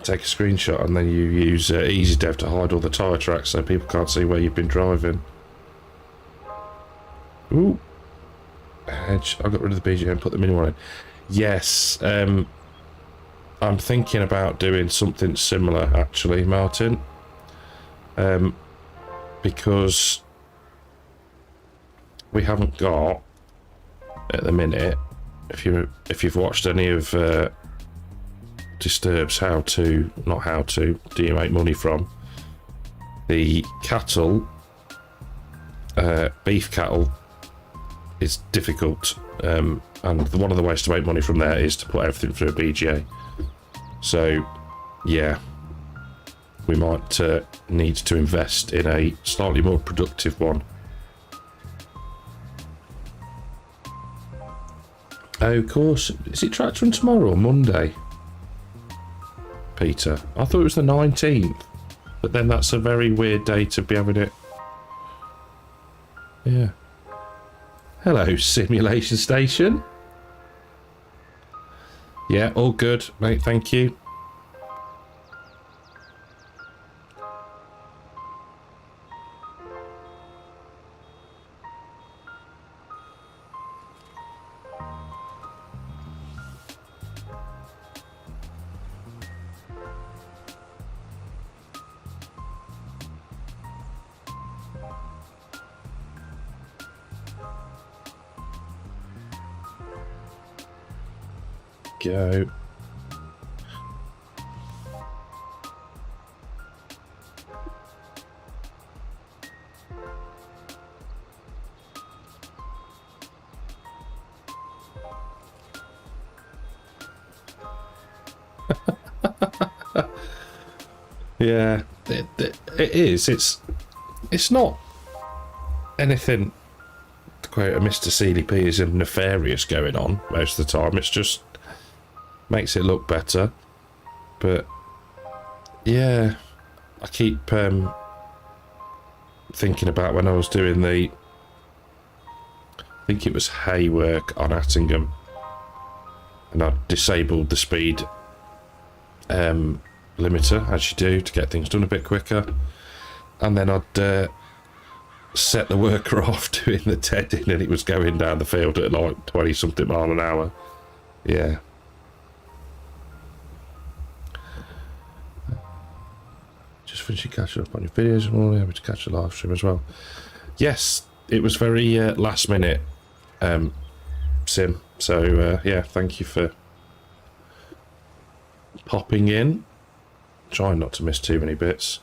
Speaker 1: take a screenshot and then you use EasyDev to hide all the tyre tracks so people can't see where you've been driving. Ooh. Hedge. I got rid of the BGA and put the mini one in. Yes. I'm thinking about doing something similar, actually, Martin. Because we haven't got at the minute, if you've watched any of Disturb's do you make money from, the cattle, beef cattle, is difficult, and one of the ways to make money from there is to put everything through a BGA. So yeah, we might need to invest in a slightly more productive one. Oh, of course. Is it Tractor Run tomorrow or Monday, Peter? I thought it was the 19th, but then that's a very weird day to be having it. Yeah. Hello, Simulation Station. Yeah, all good, mate, thank you. Go. Yeah, it is. It's not anything, to quote a Mr. CDPism, nefarious going on most of the time. It's just makes it look better. But yeah, I keep thinking about when I was doing I think it was hay work on Attingham, and I disabled the speed limiter, as you do, to get things done a bit quicker, and then I'd set the worker off doing the tedding, and it was going down the field at like 20 something mile an hour. Yeah. just finishing catching up on your videos and all, able to catch a live stream as well. Yes, it was very last minute, Sim. So yeah, thank you for popping in. Trying not to miss too many bits.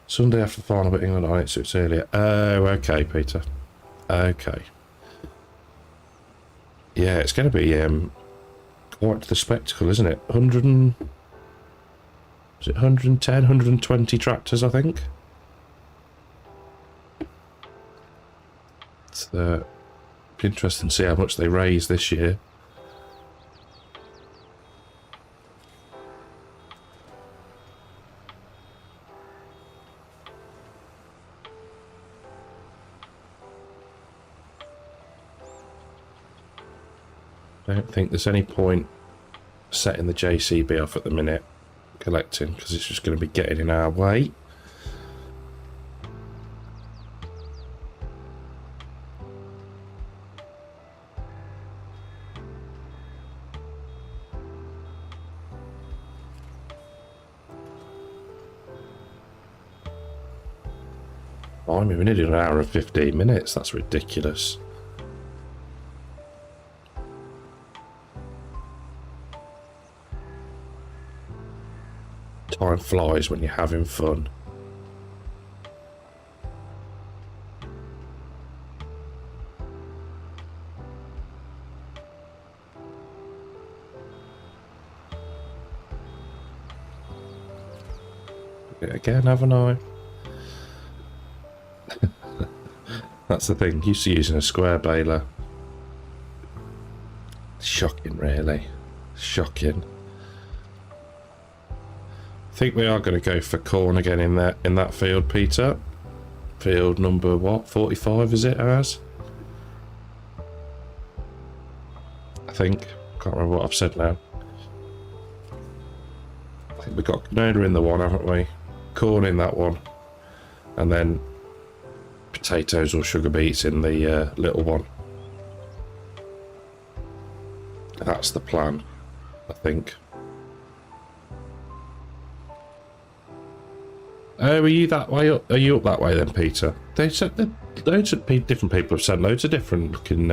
Speaker 1: Sunday after the final bit England on it, so it's earlier. Oh, okay, Peter. Okay. Yeah, it's going to be quite the spectacle, isn't it? 110, 120 tractors, I think. It's be interesting to see how much they raise this year. I don't think there's any point setting the JCB off at the minute, collecting, because it's just going to be getting in our way. I mean, we needed an hour and 15 minutes. That's ridiculous. Time flies when you're having fun. Again, haven't I? That's the thing. Used to using a square baler. Shocking, really. Shocking. I think we are going to go for corn again in that field, Peter. Field number what? 45 is it as? I think. Can't remember what I've said now. I think we've got canola in the one, haven't we? Corn in that one. And then potatoes or sugar beets in the little one. That's the plan, I think. Oh, are you that way up? Are you up that way then, Peter? They said that loads of different people have sent loads of different looking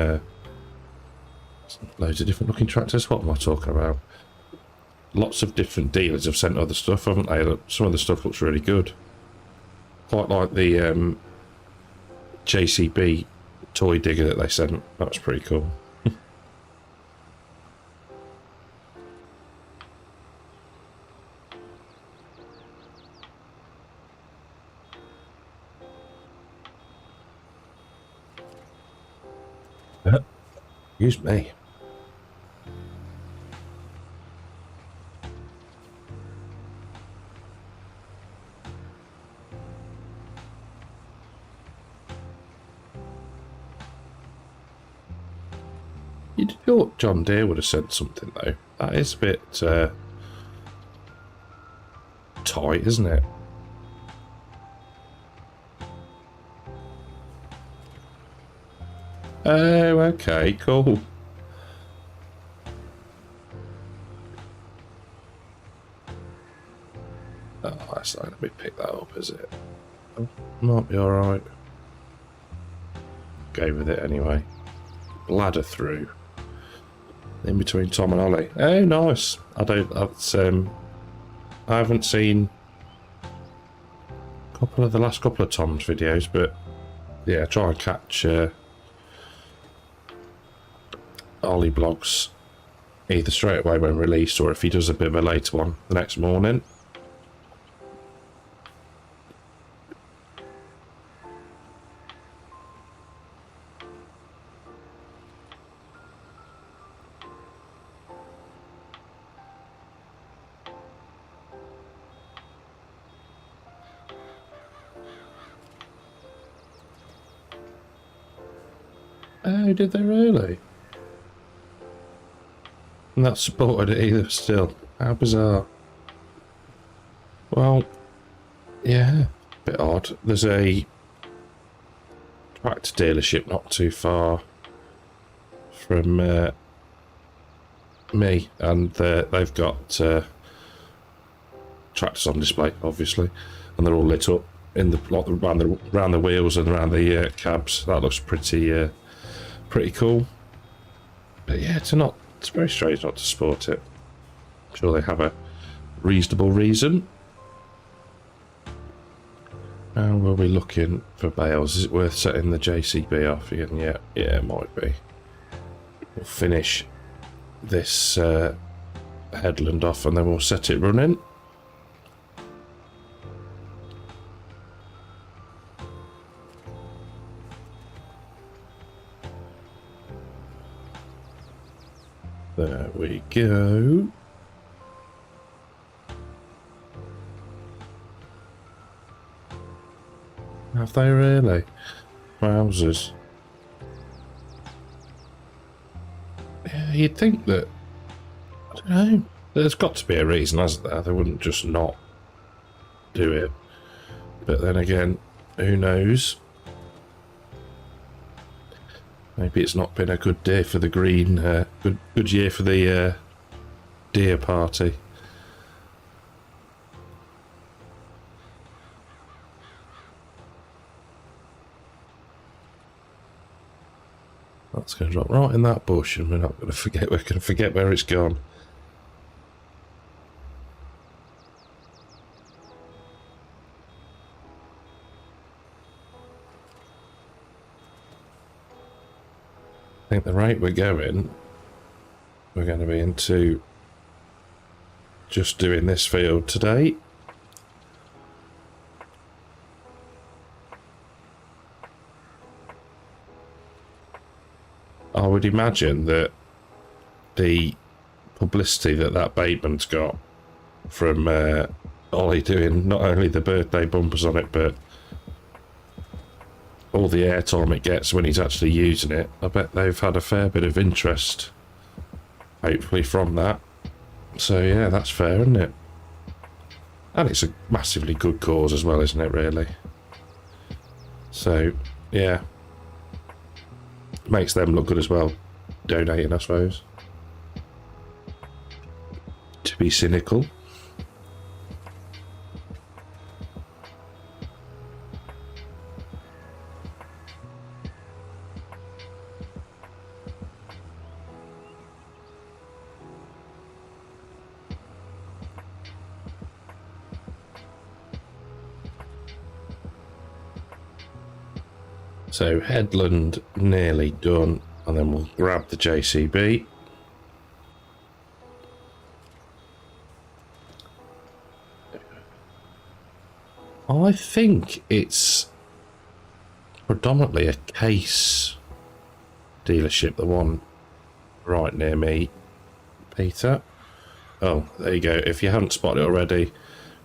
Speaker 1: tractors. What am I talking about? Lots of different dealers have sent other stuff, haven't they? Some of the stuff looks really good. Quite like the JCB toy digger that they sent. That was pretty cool. Excuse me. You'd thought John Deere would have sent something though. That is a bit tight, isn't it? Oh, okay, cool. Oh, that's not going to be picked that up, is it? Oh, might be alright. Go with it anyway. Ladder through. In between Tom and Ollie. Oh, nice. I haven't seen the last couple of Tom's videos, but yeah, try and catch Ollie blogs either straight away when released, or if he does a bit of a later one the next morning. Oh, did they really? Not supported it either still. How bizarre. Well, yeah, bit odd. There's a tractor dealership not too far from me, and they've got tractors on display, obviously. and they're all lit up in the like around the wheels and around the cabs. That looks pretty pretty cool. But yeah, it's very strange not to sport it. I'm sure they have a reasonable reason. How were we looking for bales? Is it worth setting the JCB off again? Yeah, it might be. We'll finish this headland off and then we'll set it running. There we go. Have they really? Wowzers. Yeah, you'd think that... I don't know. There's got to be a reason, hasn't there? They wouldn't just not do it. But then again, who knows? Maybe it's not been a good day for the green... good year for the deer party. That's going to drop right in that bush and we're going to forget where it's gone. I think the rate we're going to be into just doing this field today. I would imagine that the publicity that batement's got from Ollie doing not only the birthday bumpers on it, but all the airtime it gets when he's actually using it, I bet they've had a fair bit of interest, hopefully, from that. So yeah, that's fair, isn't it? And it's a massively good cause as well, isn't it, really? So, yeah. Makes them look good as well, donating, I suppose. To be cynical. So headland nearly done, and then we'll grab the JCB. I think it's predominantly a case dealership, the one right near me, Peter. Oh, there you go. If you haven't spotted it already,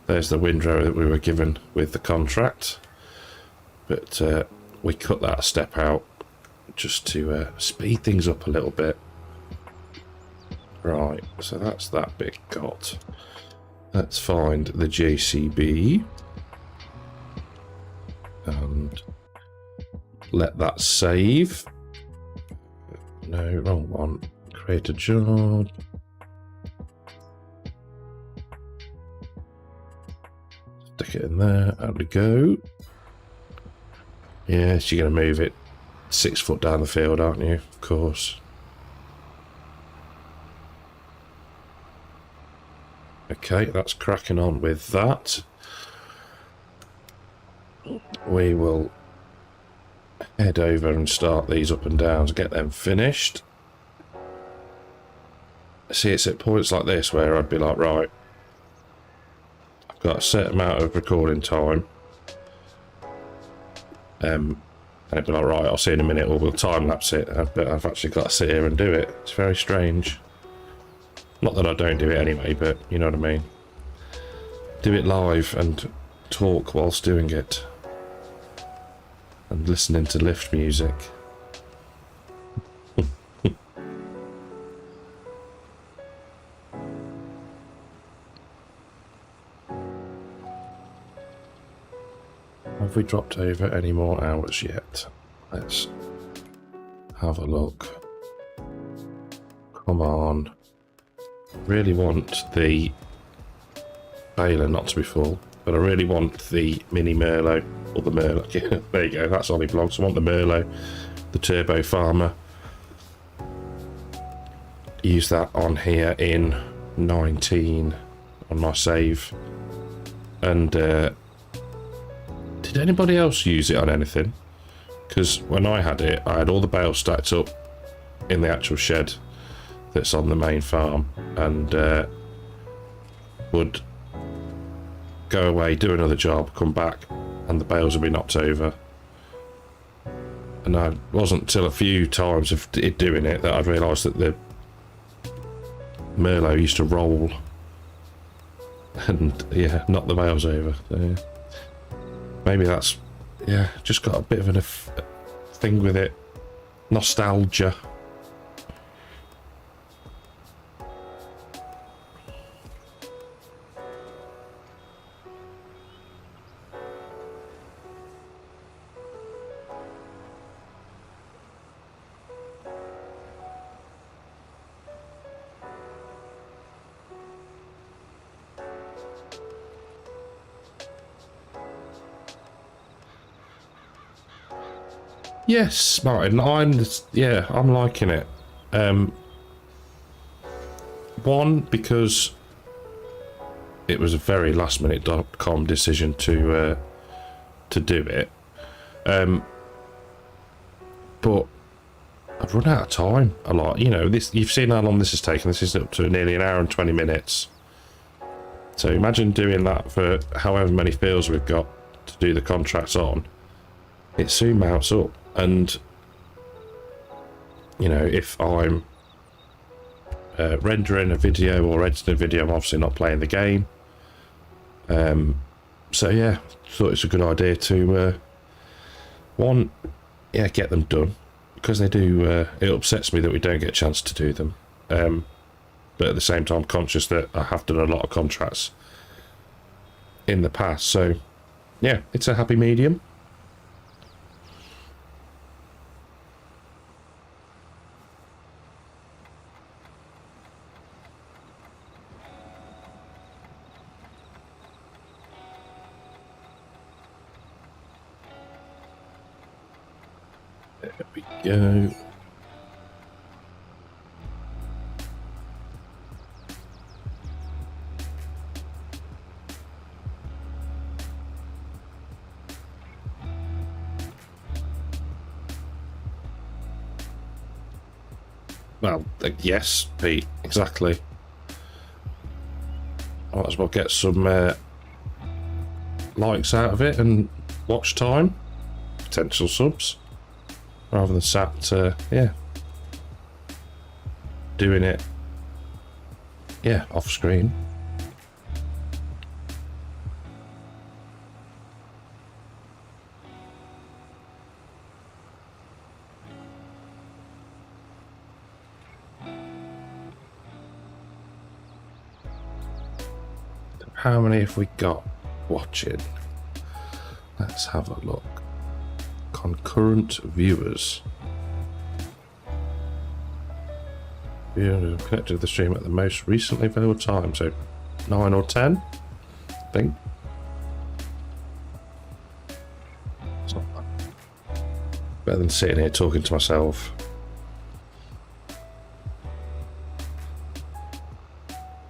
Speaker 1: there's the windrow that we were given with the contract. But we cut that step out just to speed things up a little bit. Right, so that's that bit got. Let's find the JCB and let that save. No, wrong one. Create a job. Stick it in there. There we go. Yes, you're going to move it 6 foot down the field, aren't you? Of course. Okay, that's cracking on with that. We will head over and start these up and downs, get them finished. See, it's at points like this where I'd be like, right, I've got a set amount of recording time. And it'd be like, right, I'll see you in a minute, or we'll time lapse it. But I've actually got to sit here and do it. It's very strange. Not that I don't do it anyway, but you know what I mean. Do it live and talk whilst doing it. And listening to lift music. Have we dropped over any more hours yet? Let's have a look. Come on. Really want the baler not to be full. but I really want the mini Merlot, or the Merlot. Yeah, there you go, that's Ollie Vlogs. I want the Merlot, the Turbo Farmer. Use that on here in 19 on my save. And did anybody else use it on anything? Because when I had it, I had all the bales stacked up in the actual shed that's on the main farm, and would go away, do another job, come back, and the bales would be knocked over. And I wasn't till a few times of it doing it that I realised that the Merlot used to roll and, yeah, knock the bales over. So, yeah. Maybe that's, yeah, just got a bit of a thing with it. Nostalgia. Yes, Martin, I'm liking it. One, because it was a very lastminute.com decision to do it. But I've run out of time a lot. You know, this, you've seen how long this has taken. This is up to nearly an hour and 20 minutes. So imagine doing that for however many fields we've got to do the contracts on. It soon mounts up. And, you know, if I'm rendering a video or editing a video, I'm obviously not playing the game. So, yeah, thought it's a good idea to, one, yeah, get them done. Because they do, it upsets me that we don't get a chance to do them. But at the same time, I'm conscious that I have done a lot of contracts in the past. So, yeah, it's a happy medium. There we go. Well, yes, Pete, exactly. I might as well get some likes out of it and watch time, potential subs, rather than sat, yeah, doing it, yeah, off screen. How many have we got watching? Let's have a look. Concurrent viewers. Viewer connected to the stream at the most recently available time, so 9 or 10, I think. It's not bad. Better than sitting here talking to myself.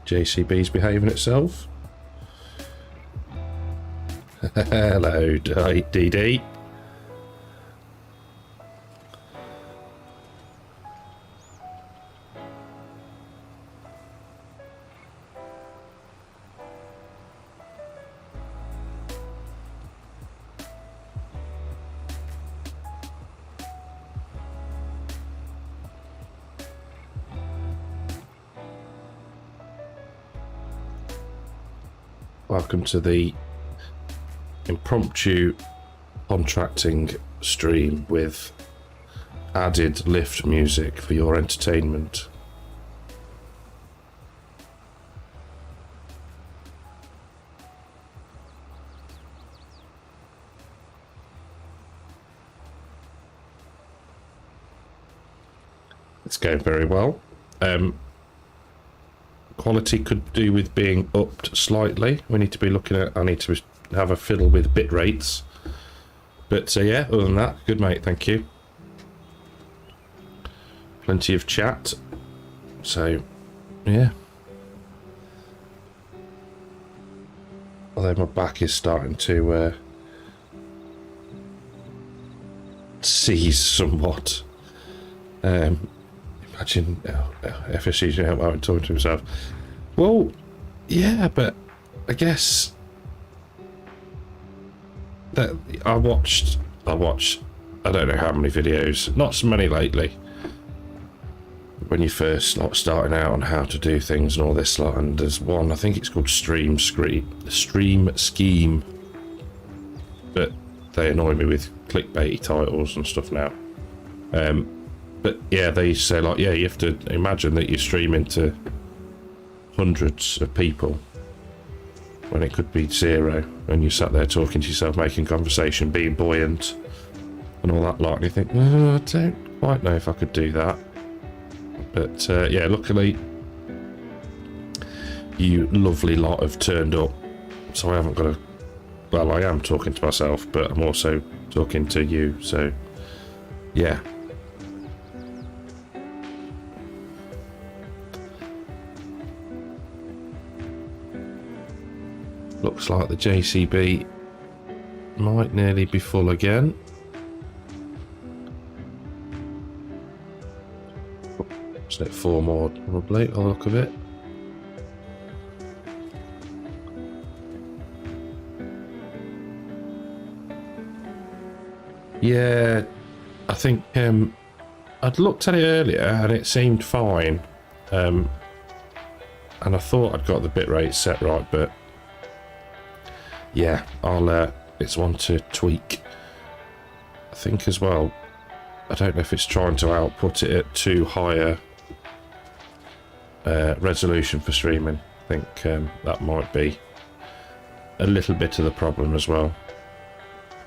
Speaker 1: JCB's behaving itself. Hello, DD. Welcome to the impromptu contracting stream with added lift music for your entertainment. It's going very well. quality could do with being upped slightly. We need to be looking at, I need to have a fiddle with bit rates. But yeah, other than that, good mate, thank you. Plenty of chat. So, yeah. Although my back is starting to seize somewhat. Imagine FSU's talking to himself. Well, yeah, but I guess that I watched. I don't know how many videos. Not so many lately. When you first starting out on how to do things and all this lot, and there's one, I think it's called Stream Scheme, but they annoy me with clickbaity titles and stuff now. But yeah, they say like, yeah, you have to imagine that you're streaming to hundreds of people when it could be zero, and you sat there talking to yourself, making conversation, being buoyant and all that lot, and you think, oh, I don't quite know if I could do that. But yeah, luckily you lovely lot have turned up, so I haven't got to, well, I am talking to myself, but I'm also talking to you, so yeah. Looks like the JCB might nearly be full again. Isn't it 4 more probably, I'll look of it. Yeah, I think I'd looked at it earlier and it seemed fine. And I thought I'd got the bitrate set right, but yeah, it's one to tweak. I think as well, I don't know if it's trying to output it at too higher resolution for streaming. I think that might be a little bit of the problem as well.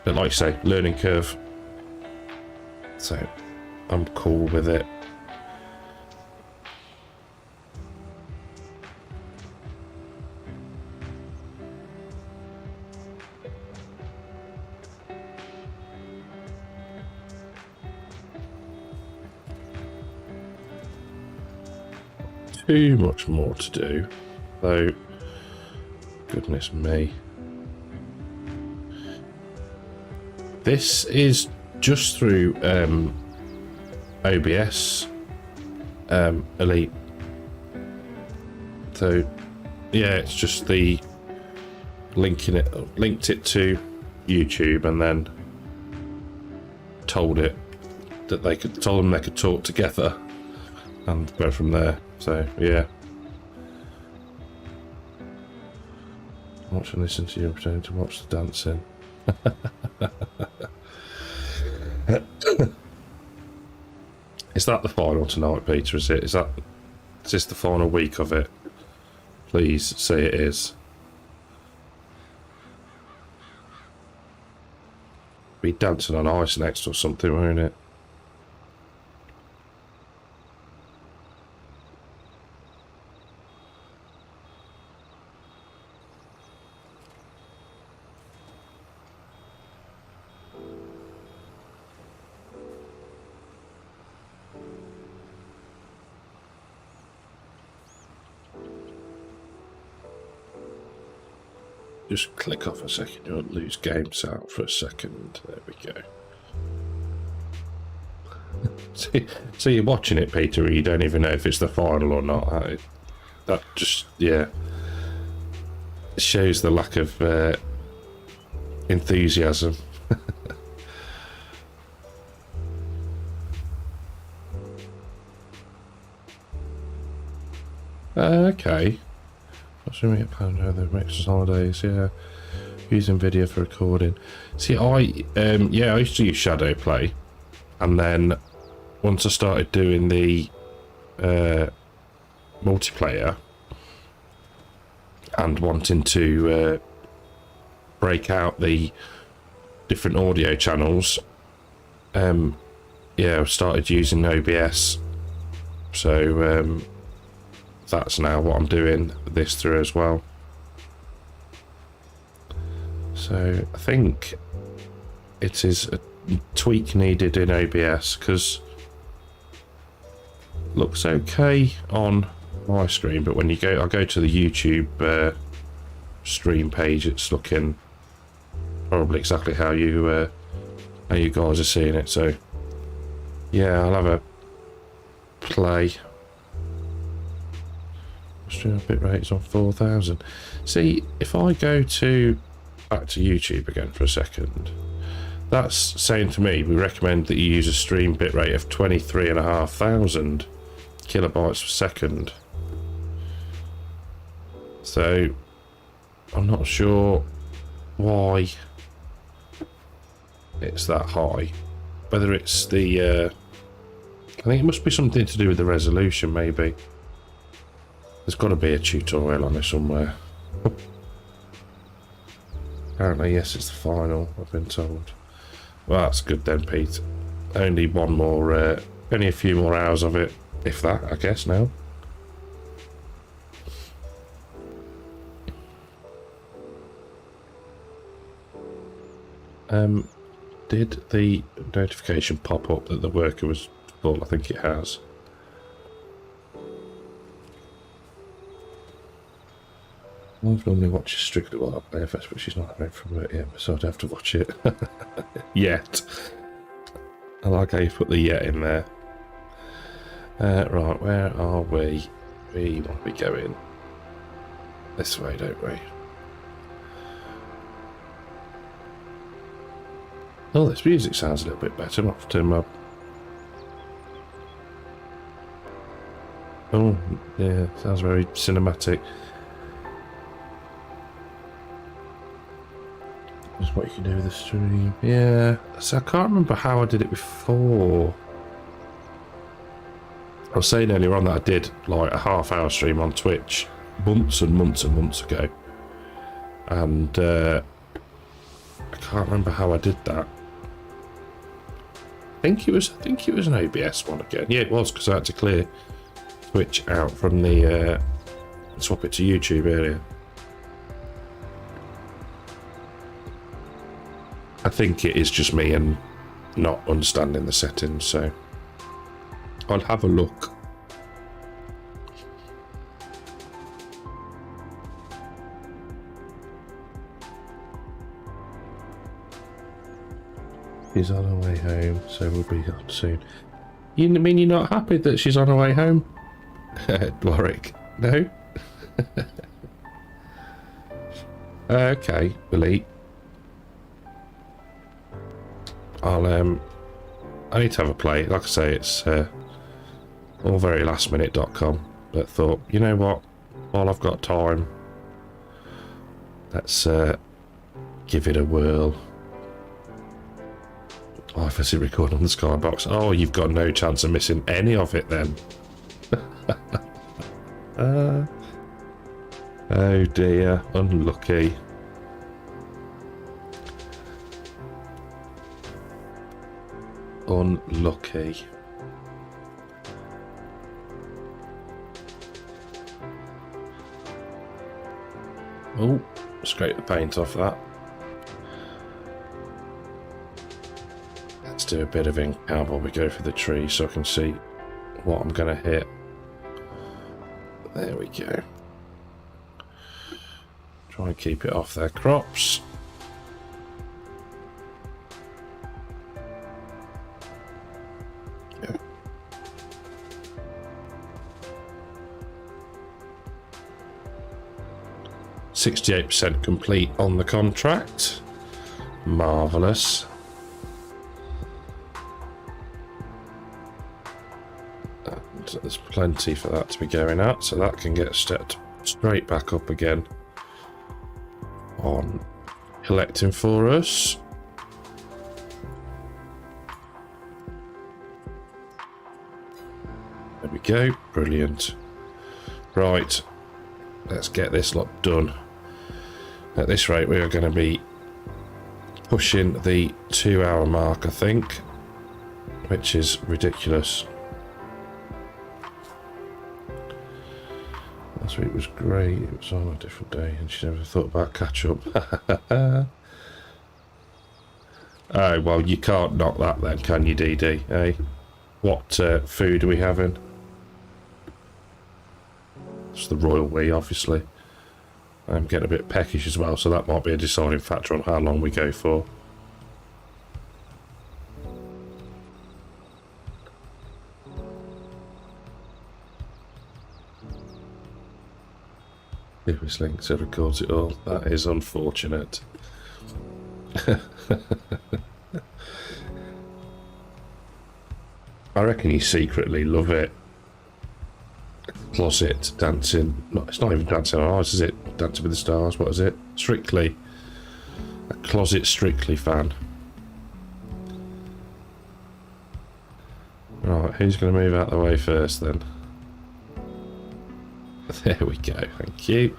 Speaker 1: But like I say, learning curve. So I'm cool with it. Too much more to do, though. Goodness me. This is just through OBS Elite. So yeah, it's just the linked it to YouTube, and then told them they could talk together and go from there. So yeah, watch and listen to you pretending to watch the dancing. Is that the final tonight, Peter? Is this the final week of it? Please say it is. Be dancing on ice next or something, won't it? Just click off a second, you'll lose game sound for a second. There we go. So you're watching it, Peter, and you don't even know if it's the final or not. That just, yeah, shows the lack of enthusiasm. Okay. Assuming it planned over the Rex's holidays, yeah. Using video for recording. See, I used to use Shadow Play, and then once I started doing the multiplayer and wanting to break out the different audio channels, I started using OBS. So that's now what I'm doing this through as well. So I think it is a tweak needed in OBS, because it looks okay on my screen, but when I go to the YouTube stream page, it's looking probably exactly how you guys are seeing it. So yeah, I'll have a play. Stream bit rate is on 4,000. See, if I go back to YouTube again for a second, that's saying to me we recommend that you use a stream bitrate of 23,500 kilobytes per second. So I'm not sure why it's that high. Whether it's the I think it must be something to do with the resolution, maybe. There's got to be a tutorial on it somewhere. Apparently, yes, it's the final, I've been told. Well, that's good then, Pete. Only one more, only a few more hours of it, if that, I guess, now. Did the notification pop up that the worker was full? I think it has. I've normally watched Strictly while I play FS, but she's not home from work yet, so I'd have to watch it. Yet. I like how you put the yet in there. Right, where are we? We want to be going this way, don't we? Oh, this music sounds a little bit better. I'm off to my... Oh, yeah, sounds very cinematic. That's what you can do with the stream. Yeah, so I can't remember how I did it before. I was saying earlier on that I did like a half-hour stream on Twitch months and months and months ago. And I can't remember how I did that. I think it was an OBS one again. Yeah, it was, because I had to clear Twitch out from the swap it to YouTube earlier. I think it is just me and not understanding the settings, so I'll have a look. She's on her way home, so we'll be on soon. You mean you're not happy that she's on her way home? Warwick, no? Okay, Billy. I need to have a play. Like I say, it's allverylastminute.com, but thought, you know what, while I've got time, let's give it a whirl. Oh, if I see record on the skybox. Oh, you've got no chance of missing any of it then. Oh dear, unlucky. Unlucky. Oh, scrape the paint off that. Let's do a bit of ink out while we go for the tree so I can see what I'm going to hit. There we go. Try and keep it off their crops. Yeah. 68% complete on the contract. Marvellous. And there's plenty for that to be going at, so that can get stepped straight back up again on collecting for us. There we go, brilliant. Right, let's get this lot done. At this rate, we are going to be pushing the 2-hour mark, I think, which is ridiculous. Last week was great. It was on a different day, and she never thought about catch up. Oh, well, you can't knock that then, can you, DD? Eh? What food are we having? It's the royal we, obviously. I'm getting a bit peckish as well, so that might be a deciding factor on how long we go for. This link so records it all. That is unfortunate. I reckon you secretly love it. Closet dancing. No, it's not even Dancing on Ice, is it? Dancing with the Stars. What is it? Strictly. A closet Strictly fan. Right, who's going to move out the way first then? There we go. Thank you.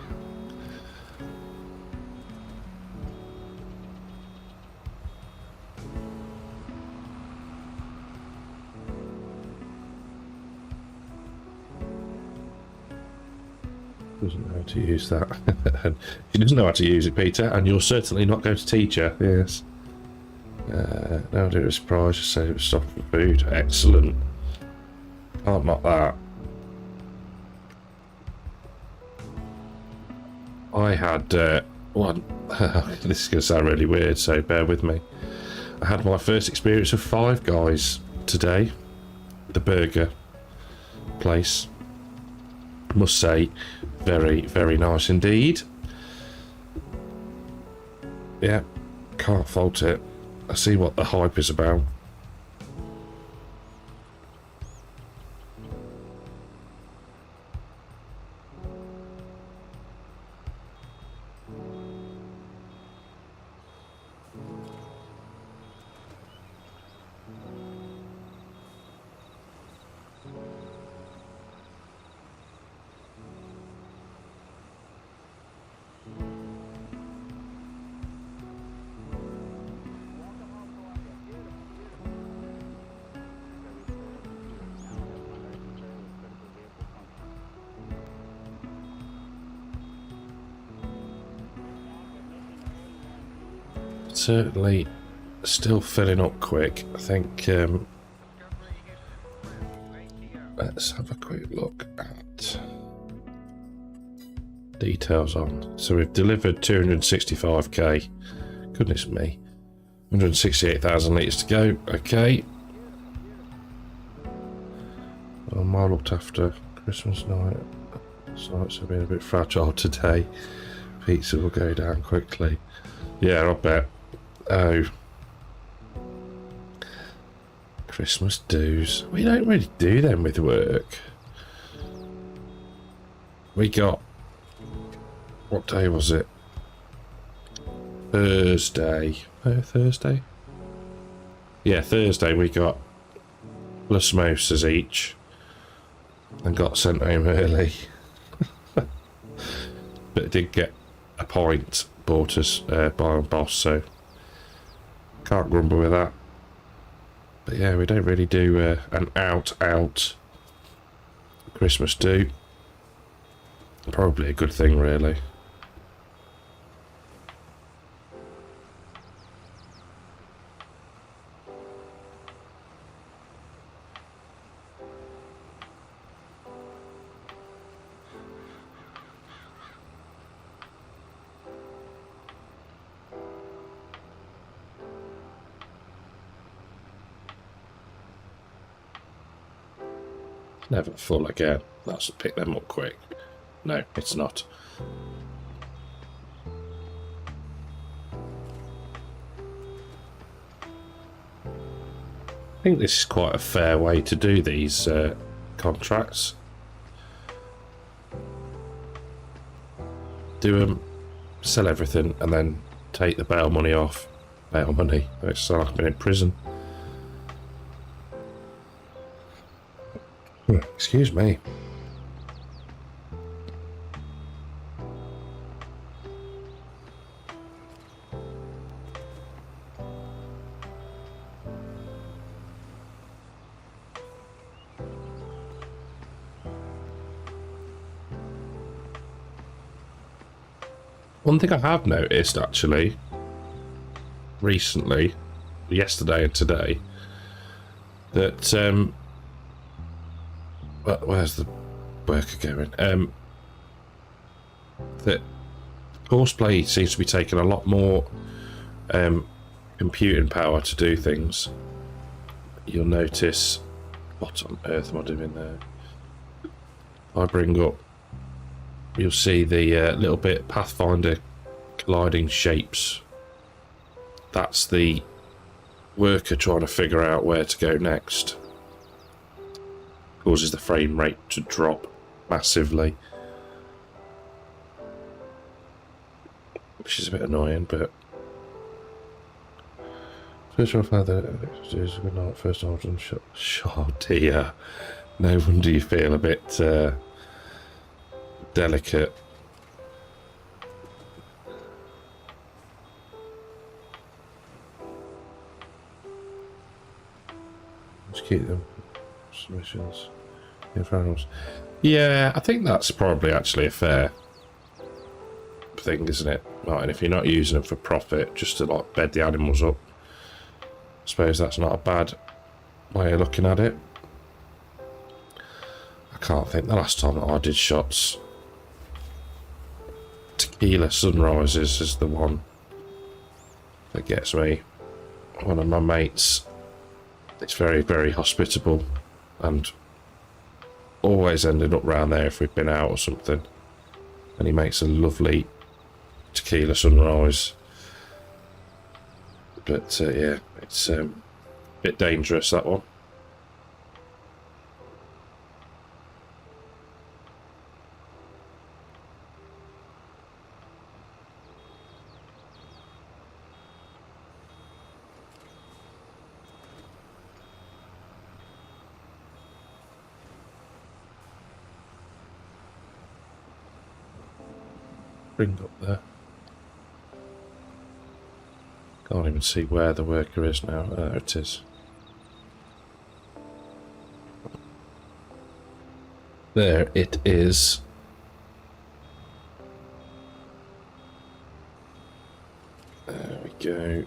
Speaker 1: Doesn't know how to use that. She doesn't know how to use it, Peter, and you're certainly not going to teach her. Yes. Now do a surprise. Just say it was stopping for food. Excellent. Can't knock that. I had one. This is going to sound really weird, so bear with me. I had my first experience of Five Guys today. The burger place. Must say, very, very nice indeed. Yeah, can't fault it. I see what the hype is about. Certainly still filling up quick. I think let's have a quick look at details on. So we've delivered 265k. Goodness me. 168,000 litres to go. Okay. Well, I looked after Christmas night. Sites have been a bit fragile today. Pizza will go down quickly. Yeah, I bet. Oh. Christmas dues. We don't really do them with work. We got... What day was it? Thursday. Oh, Thursday? Yeah, Thursday we got the samosas each and got sent home early. But it did get a pint bought us by our boss, so can't grumble with that. But yeah, we don't really do an out Christmas do. Probably a good thing, really. Never full again. That's to pick them up quick. No, it's not. I think this is quite a fair way to do these contracts. Do them, sell everything, and then take the bail money off. Bail money. It's like I've been in prison. Excuse me. One thing I have noticed actually recently, yesterday and today, that where's the worker going? That horseplay seems to be taking a lot more computing power to do things. You'll notice, what on earth am I doing there? I bring up, you'll see the little bit Pathfinder colliding shapes. That's the worker trying to figure out where to go next. Causes the frame rate to drop massively, which is a bit annoying, but first of all, good night. First of all, oh dear. No wonder you feel a bit delicate. Let's keep them submissions. Yeah, I think that's probably actually a fair thing, isn't it? Right, and if you're not using them for profit, just to like bed the animals up, I suppose that's not a bad way of looking at it. I can't think the last time that I did shots. Tequila Sunrises is the one that gets me. One of my mates, it's very, very hospitable and always ended up round there if we've been out or something. And he makes a lovely tequila sunrise. But yeah, it's a bit dangerous, that one. Bring up there. Can't even see where the worker is now. There it is. There it is. There we go.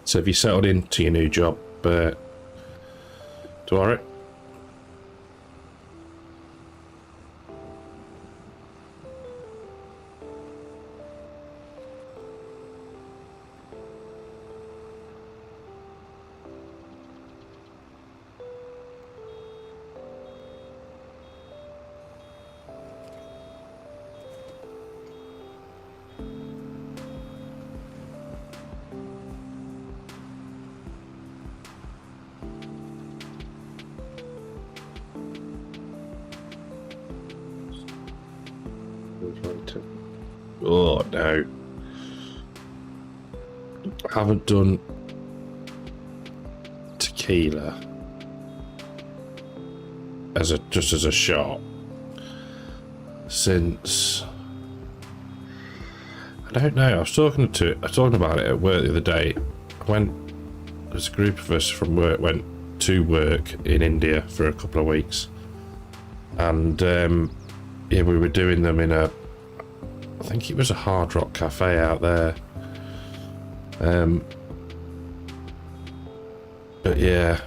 Speaker 1: So have you settled into your new job, Dwarrick? Oh no. I haven't done tequila just as a shot since, I don't know, I was talking about it at work the other day. There's a group of us from work went to work in India for a couple of weeks, and yeah, we were doing them in I think it was a Hard Rock cafe out there. But yeah,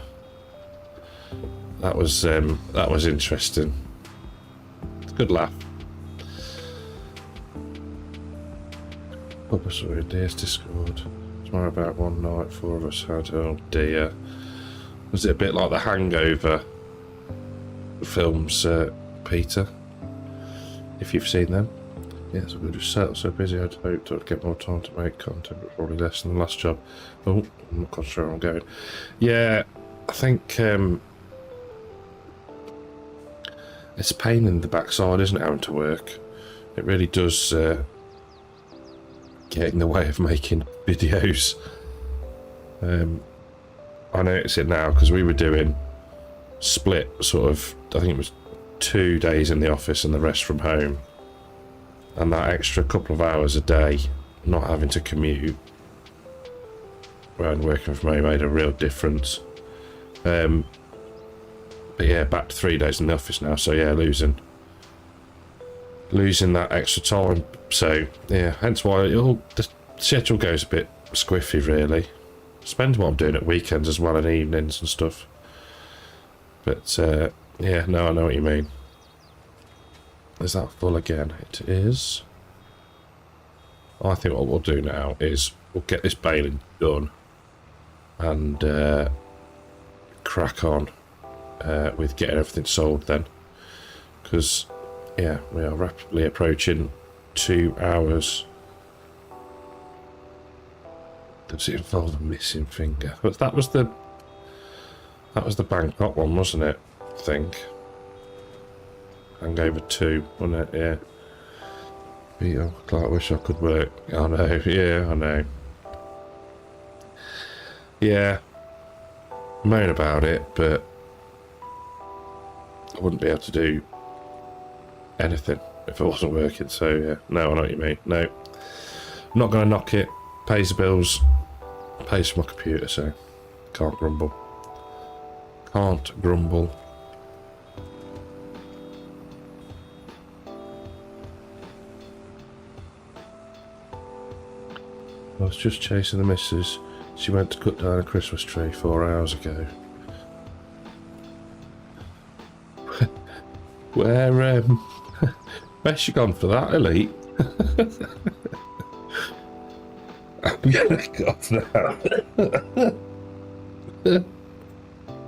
Speaker 1: that was interesting. It's a good laugh. Purpose or DS Discord. Tomorrow about one night, 4 of us had. Oh dear. Was it a bit like the Hangover films, Peter? If you've seen them. Yes, we just settled so busy. I'd hoped I'd get more time to make content, but probably less than the last job. Oh, I'm not quite sure where I'm going. Yeah, I think it's a pain in the backside, isn't it, having to work? It really does get in the way of making videos. I notice it now because we were doing split sort of, I think it was 2 days in the office and the rest from home. And that extra couple of hours a day, not having to commute and working from home made a real difference. But yeah, back to 3 days in the office now, so yeah, losing losing that extra time. So yeah, hence why the schedule goes a bit squiffy really. Depends what I'm doing at weekends as well and evenings and stuff. But yeah, no, I know what you mean. Is that full again? It is. I think what we'll do now is we'll get this baling done and crack on with getting everything sold then. Because, yeah, we are rapidly approaching 2 hours. Does it involve a missing finger? But that was the Bangkok one, wasn't it? I think. Hangover 2, wasn't it? Yeah. I wish I could work. I know, yeah, I know. Yeah. Moan about it, but I wouldn't be able to do anything if I wasn't working, so yeah. No, I know what you mean. No. I'm not going to knock it. Pays the bills. Pays for my computer, so can't grumble. Can't grumble. I was just chasing the missus. She went to cut down a Christmas tree 4 hours ago. Where's she gone for that, Elite? I'm gonna cough now.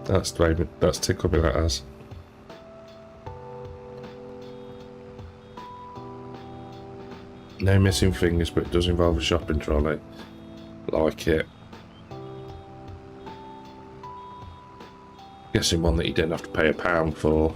Speaker 1: That's tickled me, that has. No missing fingers, but it does involve a shopping trolley. Like it. Guessing one that you didn't have to pay £1 for.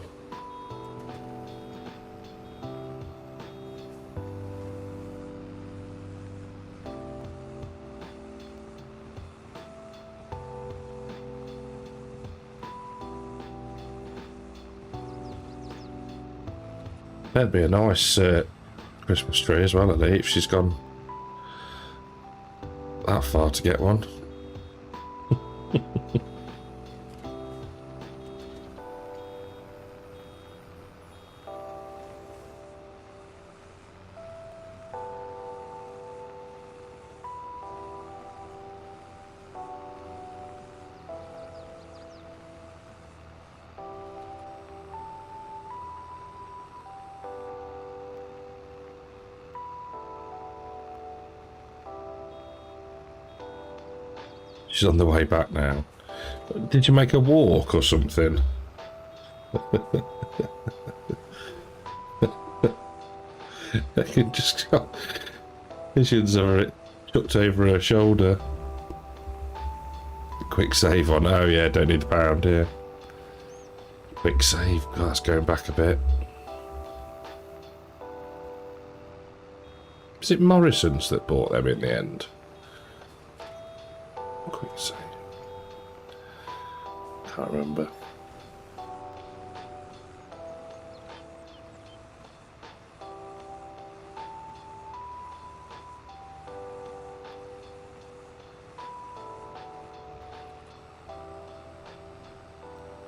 Speaker 1: That'd be a nice Christmas tree as well, at least, if she's gone that far to get one. She's on the way back now. Did you make a walk or something? I can just got visions of it chucked over her shoulder. Quick save on. Oh yeah, don't need the pound here. Quick save. God, that's going back a bit. Is it Morrison's that bought them in the end? Quick save. Can't remember.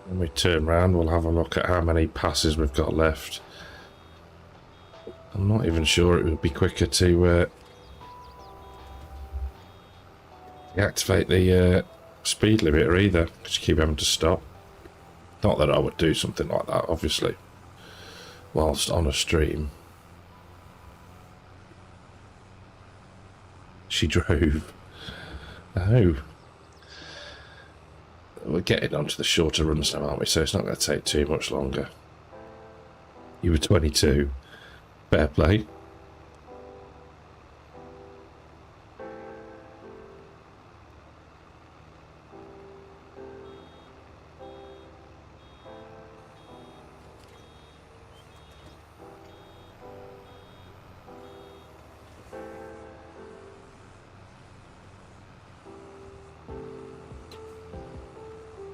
Speaker 1: When we turn round, we'll have a look at how many passes we've got left. I'm not even sure it would be quicker to activate the speed limiter either, because you keep having to stop. Not that I would do something like that, obviously, whilst on a stream. She drove. Oh. We're getting onto the shorter runs now, aren't we? So it's not going to take too much longer. You were 22. Fair play.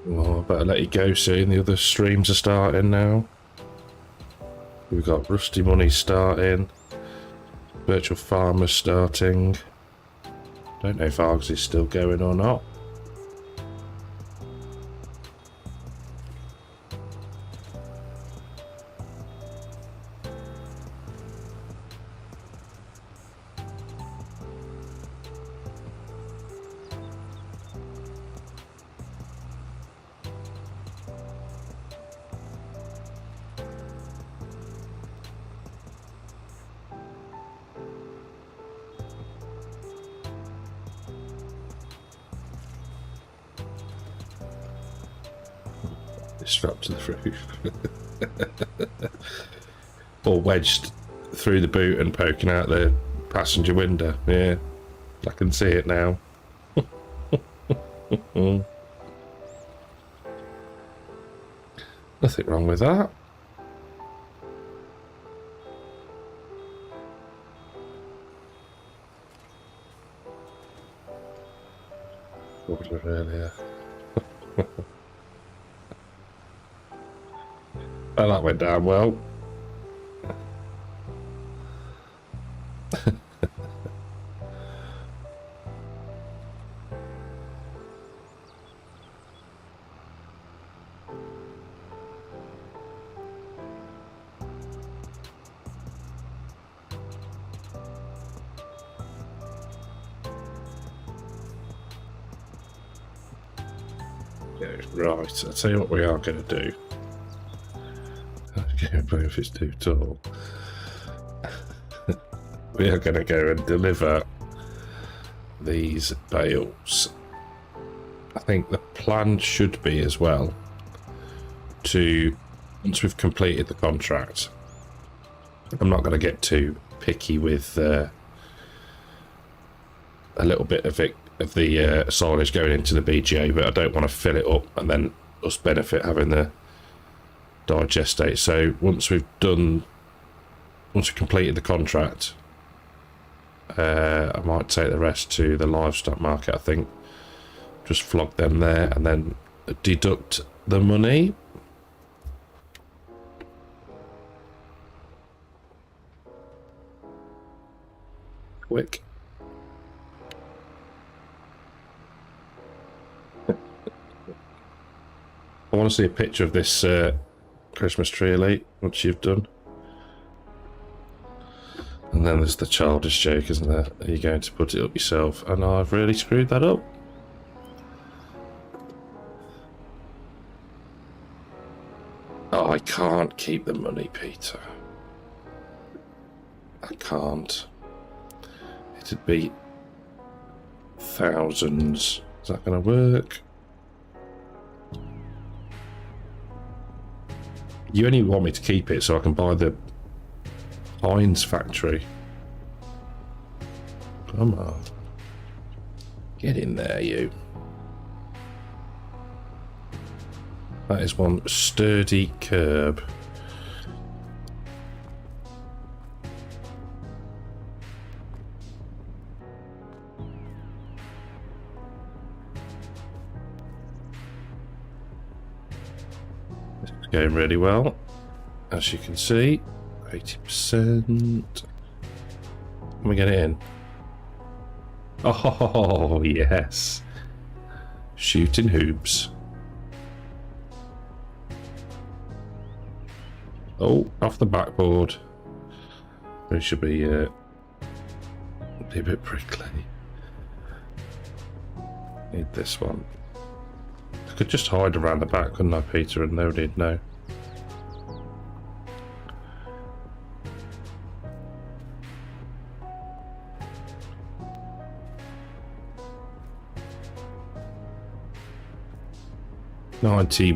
Speaker 1: Well, I better let you go soon. The other streams are starting now. We've got Rusty Money starting. Virtual Farmers starting. Don't know if Args is still going or not. Strapped to the roof. Or wedged through the boot and poking out the passenger window. Yeah, I can see it now. Nothing wrong with that. Water earlier. Well, that went down well. Right, I'll tell you what we are going to do. I don't know if it's too tall. We are going to go and deliver these bales. I think the plan should be as well to, once we've completed the contract, I'm not going to get too picky with a little bit of it, of the silage going into the BGA, but I don't want to fill it up and then us benefit having the digestate. So once we've completed the contract, I might take the rest to the livestock market. I think just flog them there and then deduct the money. Quick. I want to see a picture of this Christmas tree, Elite, once you've done. And then there's the childish joke, isn't there? Are you going to put it up yourself? And I've really screwed that up. Oh, I can't keep the money, Peter. I can't. It'd be thousands. Is that going to work? You only want me to keep it so I can buy the Heinz factory. Come on. Get in there, you. That is one sturdy curb. Going really well, as you can see. 80%. Can we get it in? Oh yes, shooting hoops. Oh, off the backboard. We should be a bit prickly. Need this one. I could just hide around the back, couldn't I, Peter, and nobody'd know.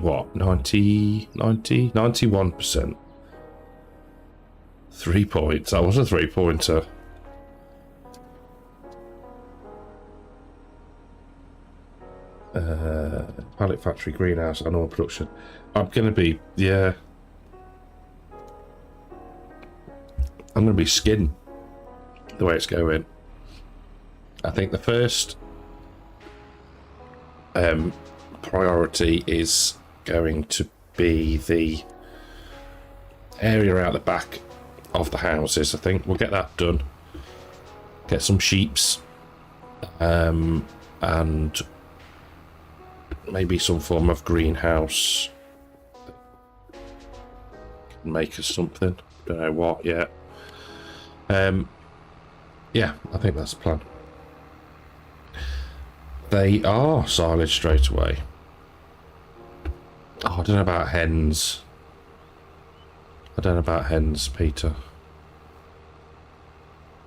Speaker 1: What? 91%. 3 points. That was a 3-pointer. Pallet factory, greenhouse, and all production. I'm gonna be, yeah. I'm gonna be skin the way it's going. I think the first priority is going to be the area out the back of the houses. I think we'll get that done. Get some sheeps, and maybe some form of greenhouse. Can make us something. Don't know what yet. Yeah, I think that's the plan. They are silage straight away. Oh, I don't know about hens. I don't know about hens, Peter.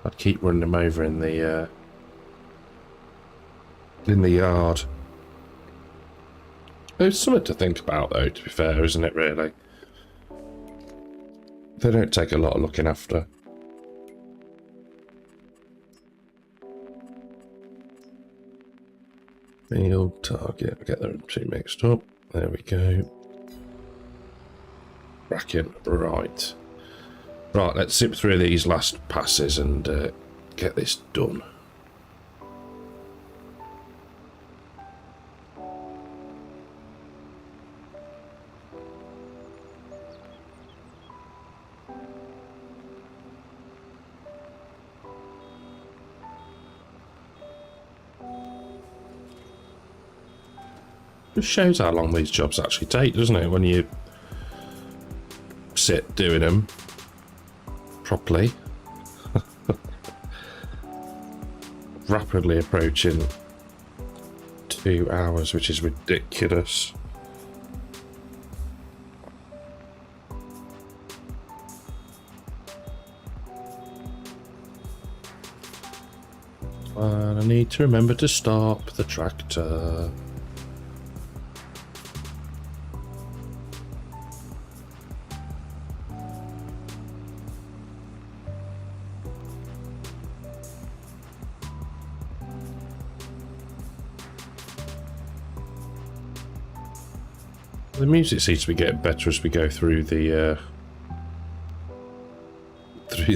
Speaker 1: I'd keep running them over in the yard. It's something to think about, though, to be fair, isn't it, really? They don't take a lot of looking after. Field target. I get them two mixed up. There we go. Bracken. Right. Right, let's zip through these last passes and get this done. Just shows how long these jobs actually take, doesn't it, when you sit doing them properly. Rapidly approaching 2 hours, which is ridiculous. And I need to remember to stop the tractor. The music seems to be getting better as we go through the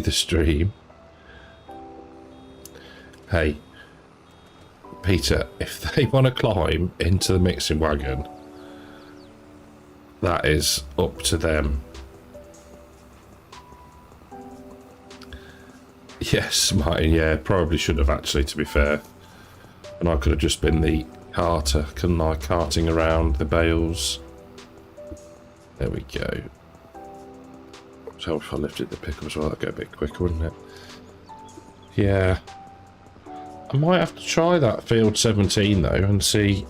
Speaker 1: stream. Hey, Peter, if they want to climb into the mixing wagon, that is up to them. Yes, Martin, yeah, probably should have actually, to be fair. And I could have just been the carter, couldn't I, carting around the bales. There we go. So if I lifted the pick as well, that'd go a bit quicker, wouldn't it? Yeah. I might have to try that field 17 though and see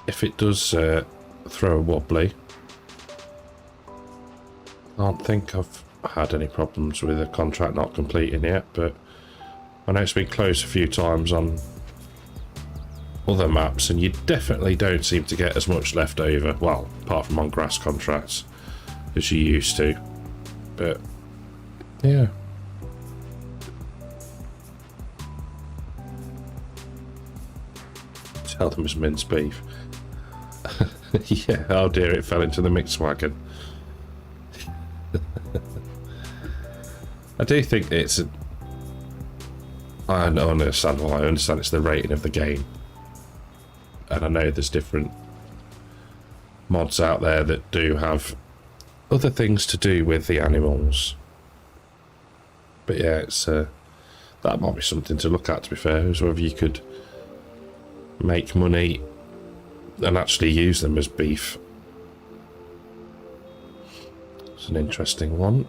Speaker 1: if it does throw a wobbly. I don't think I've had any problems with a contract not completing yet, but I know it's been closed a few times on other maps, and you definitely don't seem to get as much left over, well, apart from on grass contracts, as you used to. But yeah. Tell them it's minced beef. Yeah, oh dear, it fell into the mixed wagon. I do think it's I understand why. I understand it's the rating of the game. And I know there's different mods out there that do have other things to do with the animals. But yeah, it's that might be something to look at, to be fair, is whether you could make money and actually use them as beef. It's an interesting one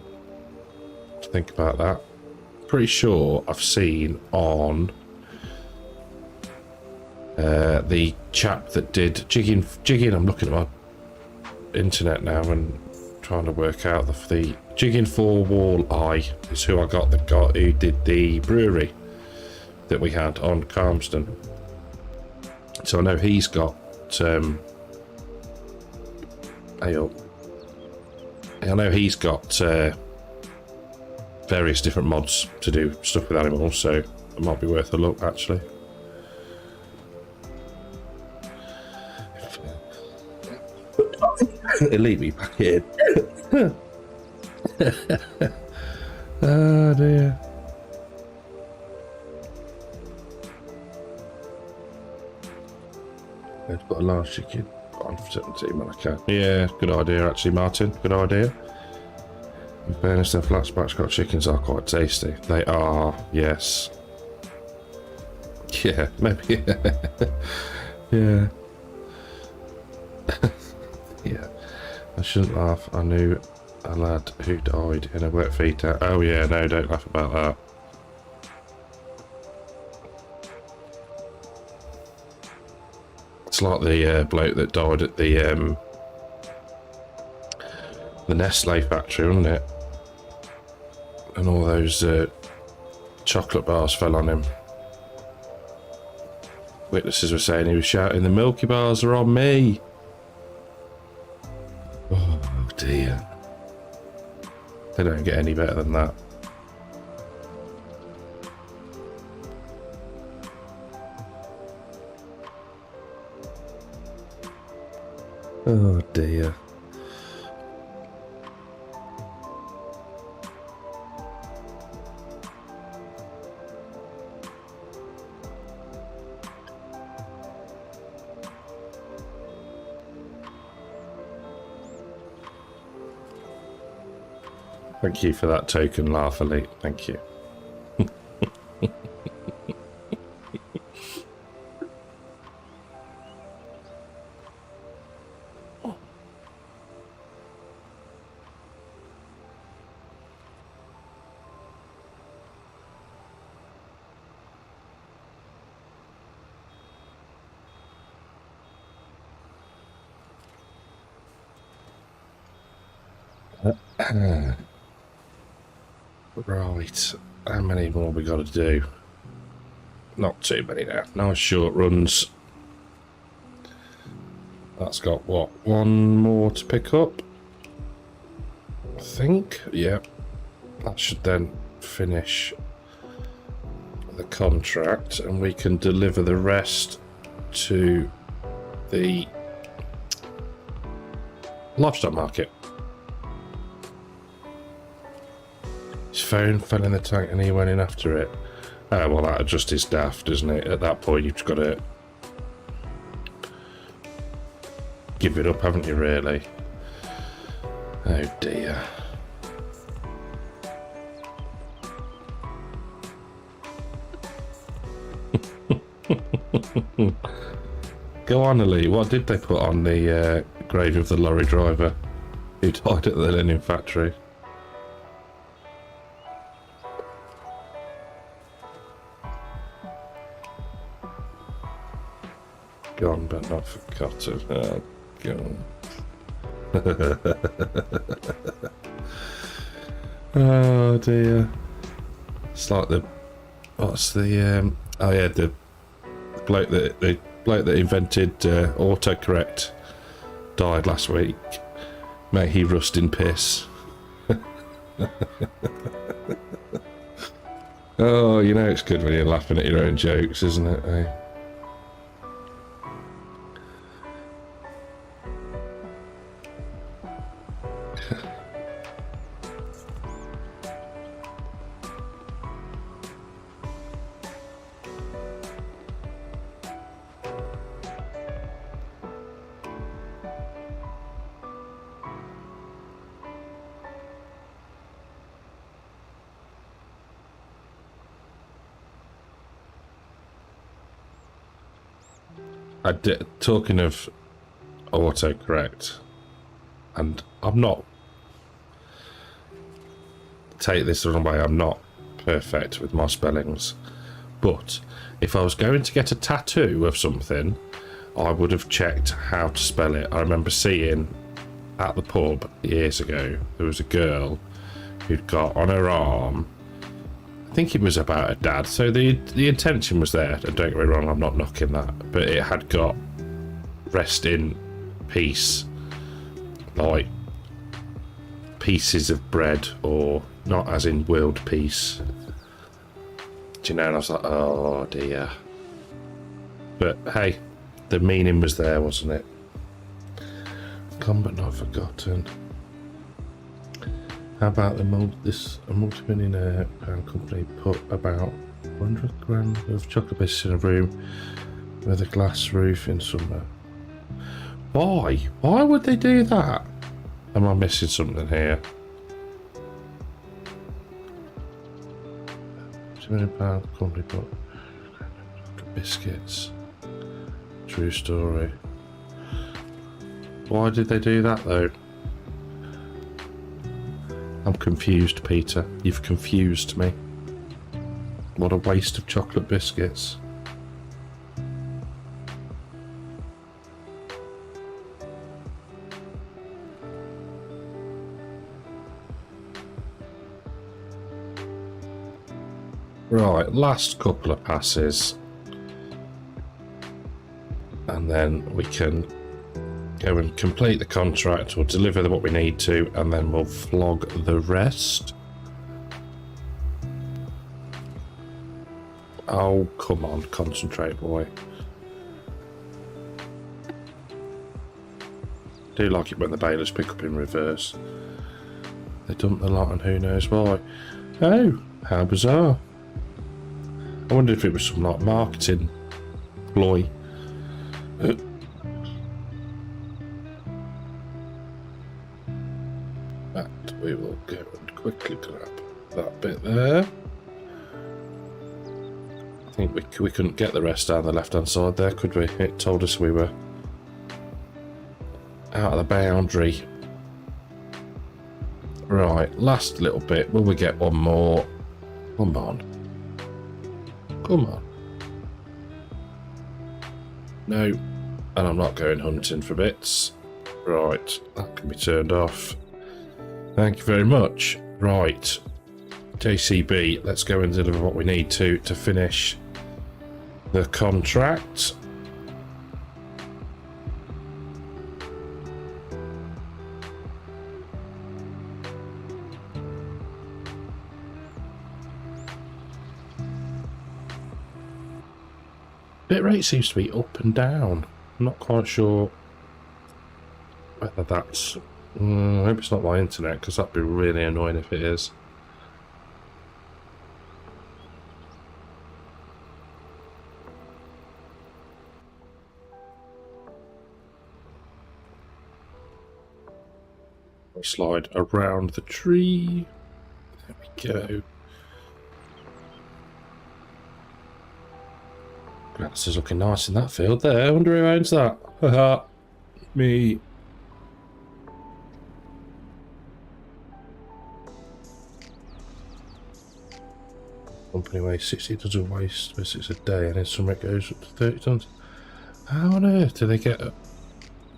Speaker 1: to think about that. Pretty sure I've seen on the chap that did jigging. I'm looking at my internet now and trying to work out the jigging for walleye is who I got. The guy who did the brewery that we had on Calmston. So I know he's got I know he's got various different mods to do stuff with animals, so it might be worth a look actually. Leave me back in. Oh dear. I've got a large chicken on for 17 when I can. Yeah, good idea actually, Martin. Good idea. In fairness, the flat spatchcock chickens are quite tasty. They are, yes. Yeah, maybe. Yeah. Yeah. I shouldn't laugh. I knew a lad who died in a wet feet out. Oh yeah, no, don't laugh about that. It's like the bloke that died at the Nestle factory, wasn't it? And all those chocolate bars fell on him. Witnesses were saying he was shouting, "The Milky Bars are on me!" Oh dear. They don't get any better than that. Oh dear. Thank you for that token laugh, Elite. Thank you. Right, how many more we got to do? Not too many now. Nice short runs. That's got, what, one more to pick up? I think, yeah. That should then finish the contract and we can deliver the rest to the livestock market. His phone fell in the tank and he went in after it. Oh, well, that just is daft, isn't it? At that point, you've got to give it up, haven't you, really? Oh, dear. Go on, Ellie. What did they put on the grave of the lorry driver who died at the linen factory? Gone but not forgotten. Oh, God. Oh, dear. It's like the... What's the... oh, yeah, the bloke that invented autocorrect died last week. May he rust in piss. Oh, you know it's good when you're laughing at your own jokes, isn't it, eh? Talking of autocorrect, and I'm not, take this the wrong way, I'm not perfect with my spellings, but if I was going to get a tattoo of something, I would have checked how to spell it. I remember seeing at the pub years ago, there was a girl who'd got on her arm, I think it was about her dad, so the intention was there, and don't get me wrong, I'm not knocking that, but it had got rest in peace, like pieces of bread, or not as in world peace. Do you know? And I was like, oh dear. But hey, the meaning was there, wasn't it? Gone but not forgotten. How about a multi-millionaire pound company put about 100 grand of chocolate biscuits in a room with a glass roof in summer? Why? Why would they do that? Am I missing something here? £2 company put chocolate biscuits. True story. Why did they do that though? I'm confused, Peter. You've confused me. What a waste of chocolate biscuits. Right, last couple of passes. then we can go and complete the contract or deliver what we need to, and then we'll flog the rest. Oh, come on, concentrate, boy. Do like it when the bailers pick up in reverse. They dump the lot and who knows why. Oh, how bizarre. I wonder if it was some like marketing ploy. But we will go and quickly grab that bit there. I think we couldn't get the rest down the left hand side there, could we? It told us we were out of the boundary. Right, last little bit. Will we get one more? Come on. Come on. No. And I'm not going hunting for bits. Right, that can be turned off. Thank you very much. Right. JCB, let's go and deliver what we need to finish the contract. Bitrate seems to be up and down. I'm not quite sure whether that's... I hope it's not my internet, because that'd be really annoying if it is. I'll slide around the tree. There we go. Grass is looking nice in that field there. I wonder who owns that. Haha. Me. Company weighs 60 tons of waste visits a day, and in summer it goes up to 30 tons. How on earth do they get...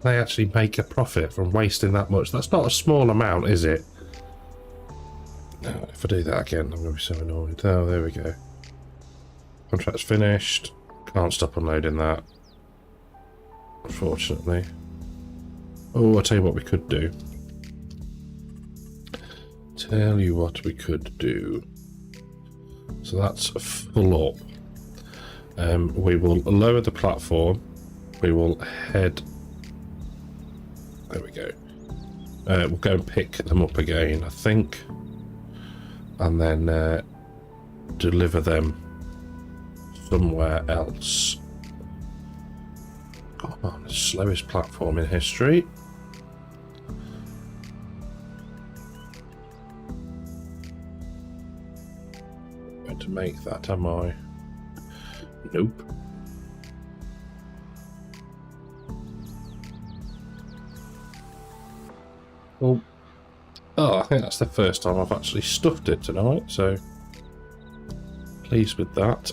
Speaker 1: They actually make a profit from wasting that much? That's not a small amount, is it? No, if I do that again, I'm going to be so annoyed. Oh, there we go. Contract's finished. Can't stop unloading that, unfortunately. Oh, I'll tell you what we could do. Tell you what we could do. So that's full up. We will lower the platform. We will head... There we go. We'll go and pick them up again, I think. And then deliver them somewhere else. Come on, the slowest platform in history. Going to make that, am I? Nope. Well, oh, I think that's the first time I've actually stuffed it tonight, so pleased with that.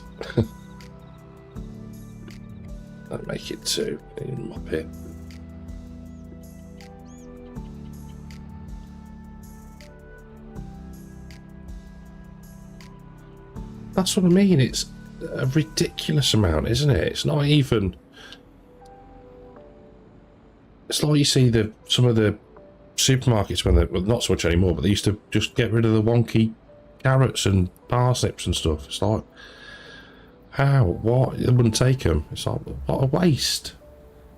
Speaker 1: I'll make it two. Mop it. That's what I mean. It's a ridiculous amount, isn't it? It's not even... It's like you see some of the supermarkets when well, not so much anymore, but they used to just get rid of the wonky carrots and parsnips and stuff. It's like, how? What? It wouldn't take them. It's like, what a waste.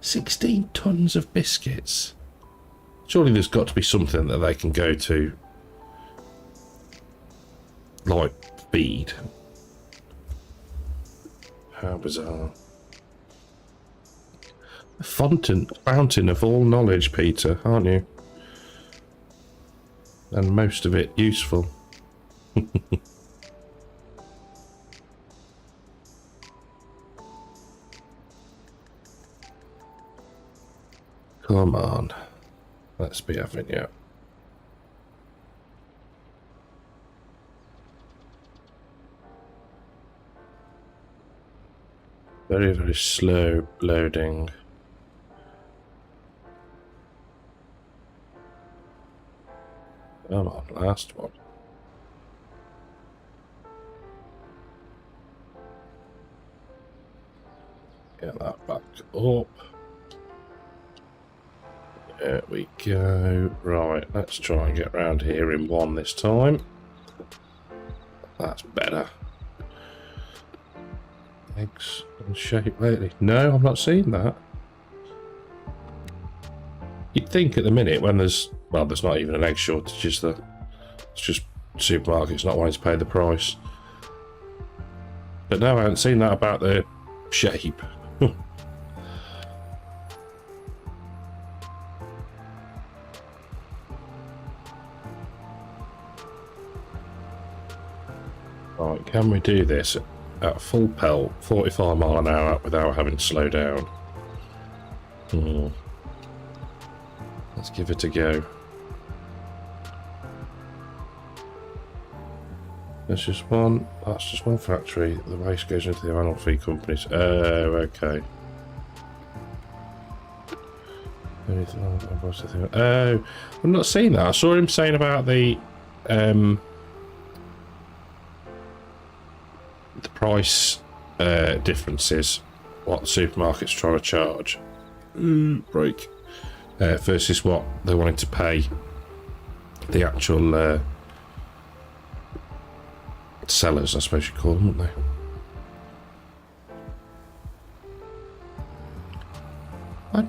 Speaker 1: 16 tons of biscuits. Surely there's got to be something that they can go to, like feed. How bizarre. A fountain of all knowledge, Peter, aren't you? And most of it useful. Come on. Let's be having you. Very, very slow loading. Come on, last one. Get that back up. There we go. Right, let's try and get round here in one this time. That's better. Eggs and shape lately. No, I've not seen that. You'd think at the minute when there's, well, there's not even an egg shortage, is there? It's just supermarkets not wanting to pay the price. But no, I haven't seen that about the shape. Right, can we do this at full pelt, 45 mile an hour without having to slow down? Let's give it a go. That's just one factory. The waste goes into the animal feed companies. Oh, okay. Oh, I'm not seeing that. I saw him saying about the price differences, what the supermarket's trying to charge. Break. Versus what they wanted to pay the actual sellers, I suppose you call them, wouldn't they?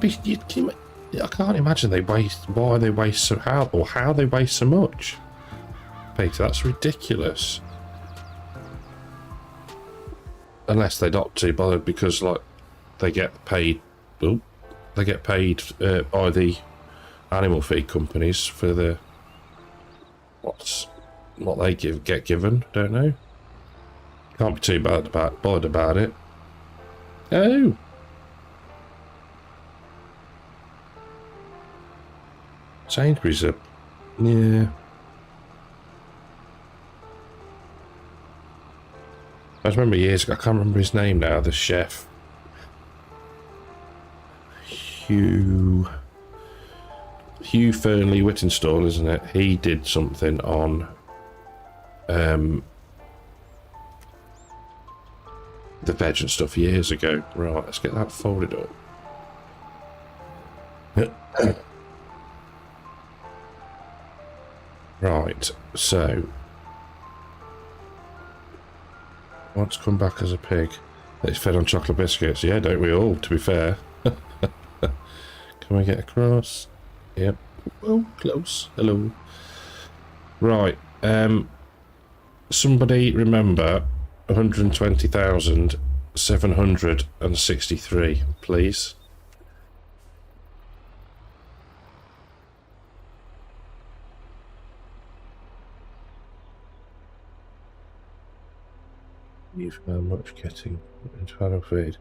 Speaker 1: I can't imagine they waste. Why they waste so how they waste so much. Peter, that's ridiculous. Unless they're not too bothered because, like, they get paid. Oh, they get paid by the animal feed companies for the what they get given. Don't know. Can't be too bothered about it. Oh. Sainsbury's are, yeah. I remember years ago, I can't remember his name now, the chef. Hugh Fernley Whittinstall, isn't it? He did something on the veg and stuff years ago. Right, let's get that folded up. Right, so wants to come back as a pig that's fed on chocolate biscuits. Yeah, don't we all, to be fair. Can we get across? Yep. Oh, close. Hello. Right. Somebody remember 120,763, please. You've found much getting into animal feed.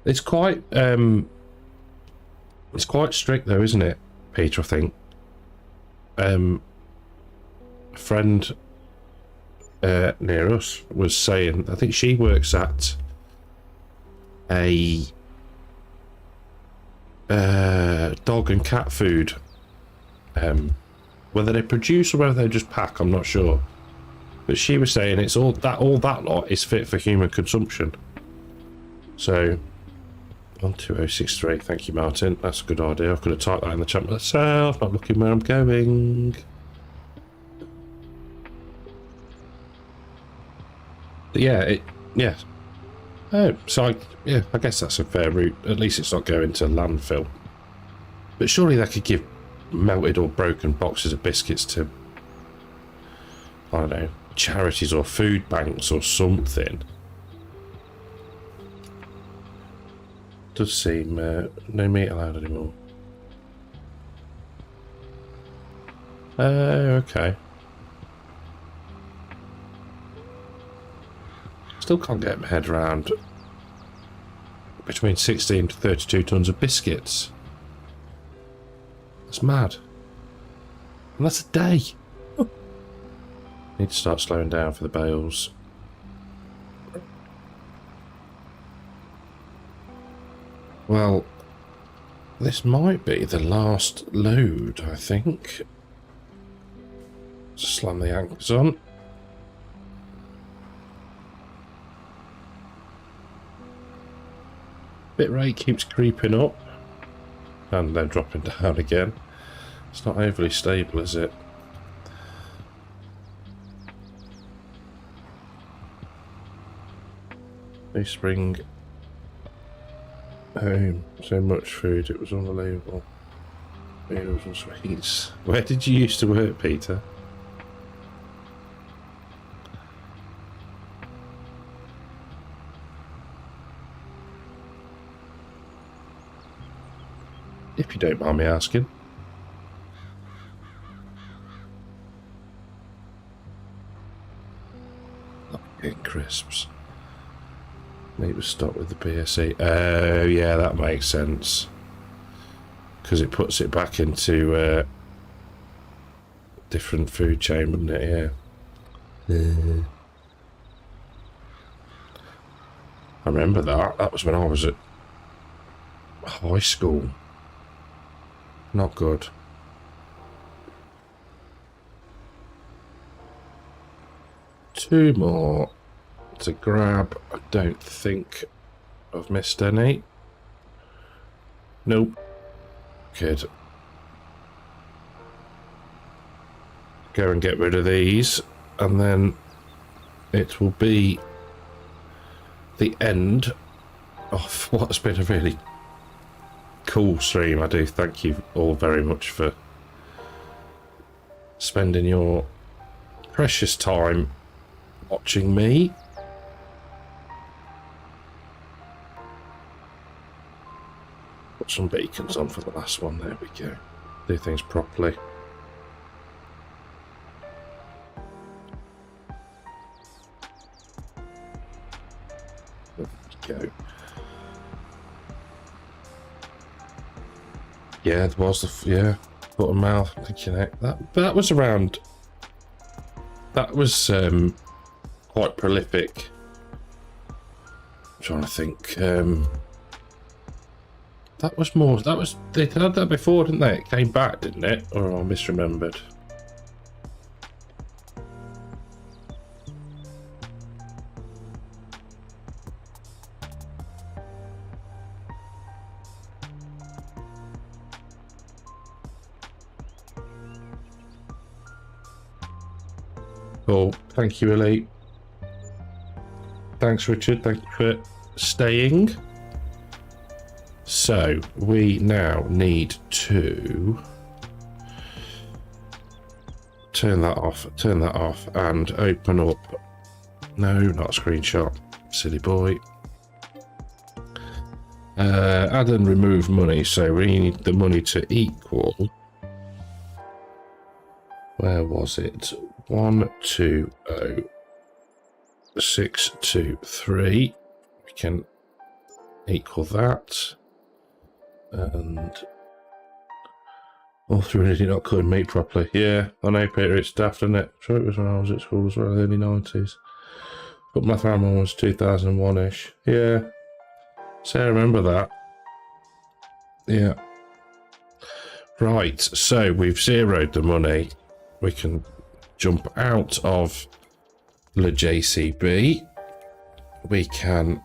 Speaker 1: It's quite strict though, isn't it, Peter? I think a friend near us was saying, I think she works at a dog and cat food, whether they produce or whether they just pack, I'm not sure. But she was saying it's all that lot is fit for human consumption. So 12063, thank you, Martin. That's a good idea. I could have typed that in the chat myself, not looking where I'm going. But yeah, yeah. Oh, so I guess that's a fair route. At least it's not going to landfill. But surely they could give melted or broken boxes of biscuits to, I don't know, charities or food banks or something. Does seem no meat allowed anymore. Okay. Still can't get my head around between 16 to 32 tons of biscuits. That's mad. And that's a day. Need to start slowing down for the bales. Well, this might be the last load, I think. Just slam the anchors on. Bit rate keeps creeping up. and then dropping down again. It's not overly stable, is it? They spring home. So much food, it was unbelievable. Meals and sweets. Where did you used to work, Peter? If you don't mind me asking. Getting crisps. Maybe stop with the BSE. Oh, yeah, that makes sense. Because it puts it back into different food chain, wouldn't it? Yeah. I remember that. That was when I was at high school. Not good. Two more to grab. I don't think I've missed any. Nope. Good. Go and get rid of these, and then it will be the end of what's been a really cool stream. I do thank you all very much for spending your precious time watching me. Put some beacons on for the last one. There we go. Do things properly. There we go. Yeah, there was the foot and mouth. That was around. That was quite prolific. I'm trying to think. That was more. That was they had that before, didn't they? It came back, didn't it? Or I misremembered. Cool. Thank you, Elite. Thanks, Richard. Thank you for staying. So, we now need to turn that off, and open up. No, not a screenshot. Silly boy. Add and remove money. So, we need the money to equal. Where was it? 120,623. We can equal that. And all through it not cutting meat properly. Yeah, I know, Peter, it's daft, isn't it? I'm sure it was when I was at school as well, early 90s. But my family was 2001-ish. Yeah. So I remember that. Yeah. Right, so we've zeroed the money. We can jump out of the JCB. We can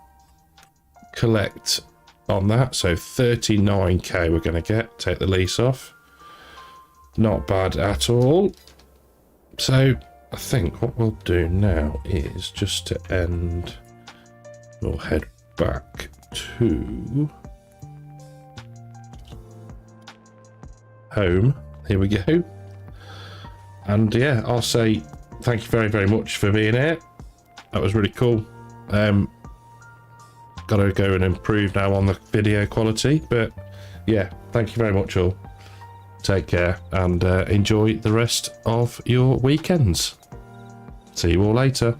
Speaker 1: collect on that, so 39k we're going to get, take the lease off. Not bad at all. So I think what we'll do now is just to end, we'll head back to home. Here we go. And yeah, I'll say thank you very, very much for being here. That was really cool. Gotta go and improve now on the video quality, but yeah, thank you very much all. Take care and enjoy the rest of your weekends. See you all later.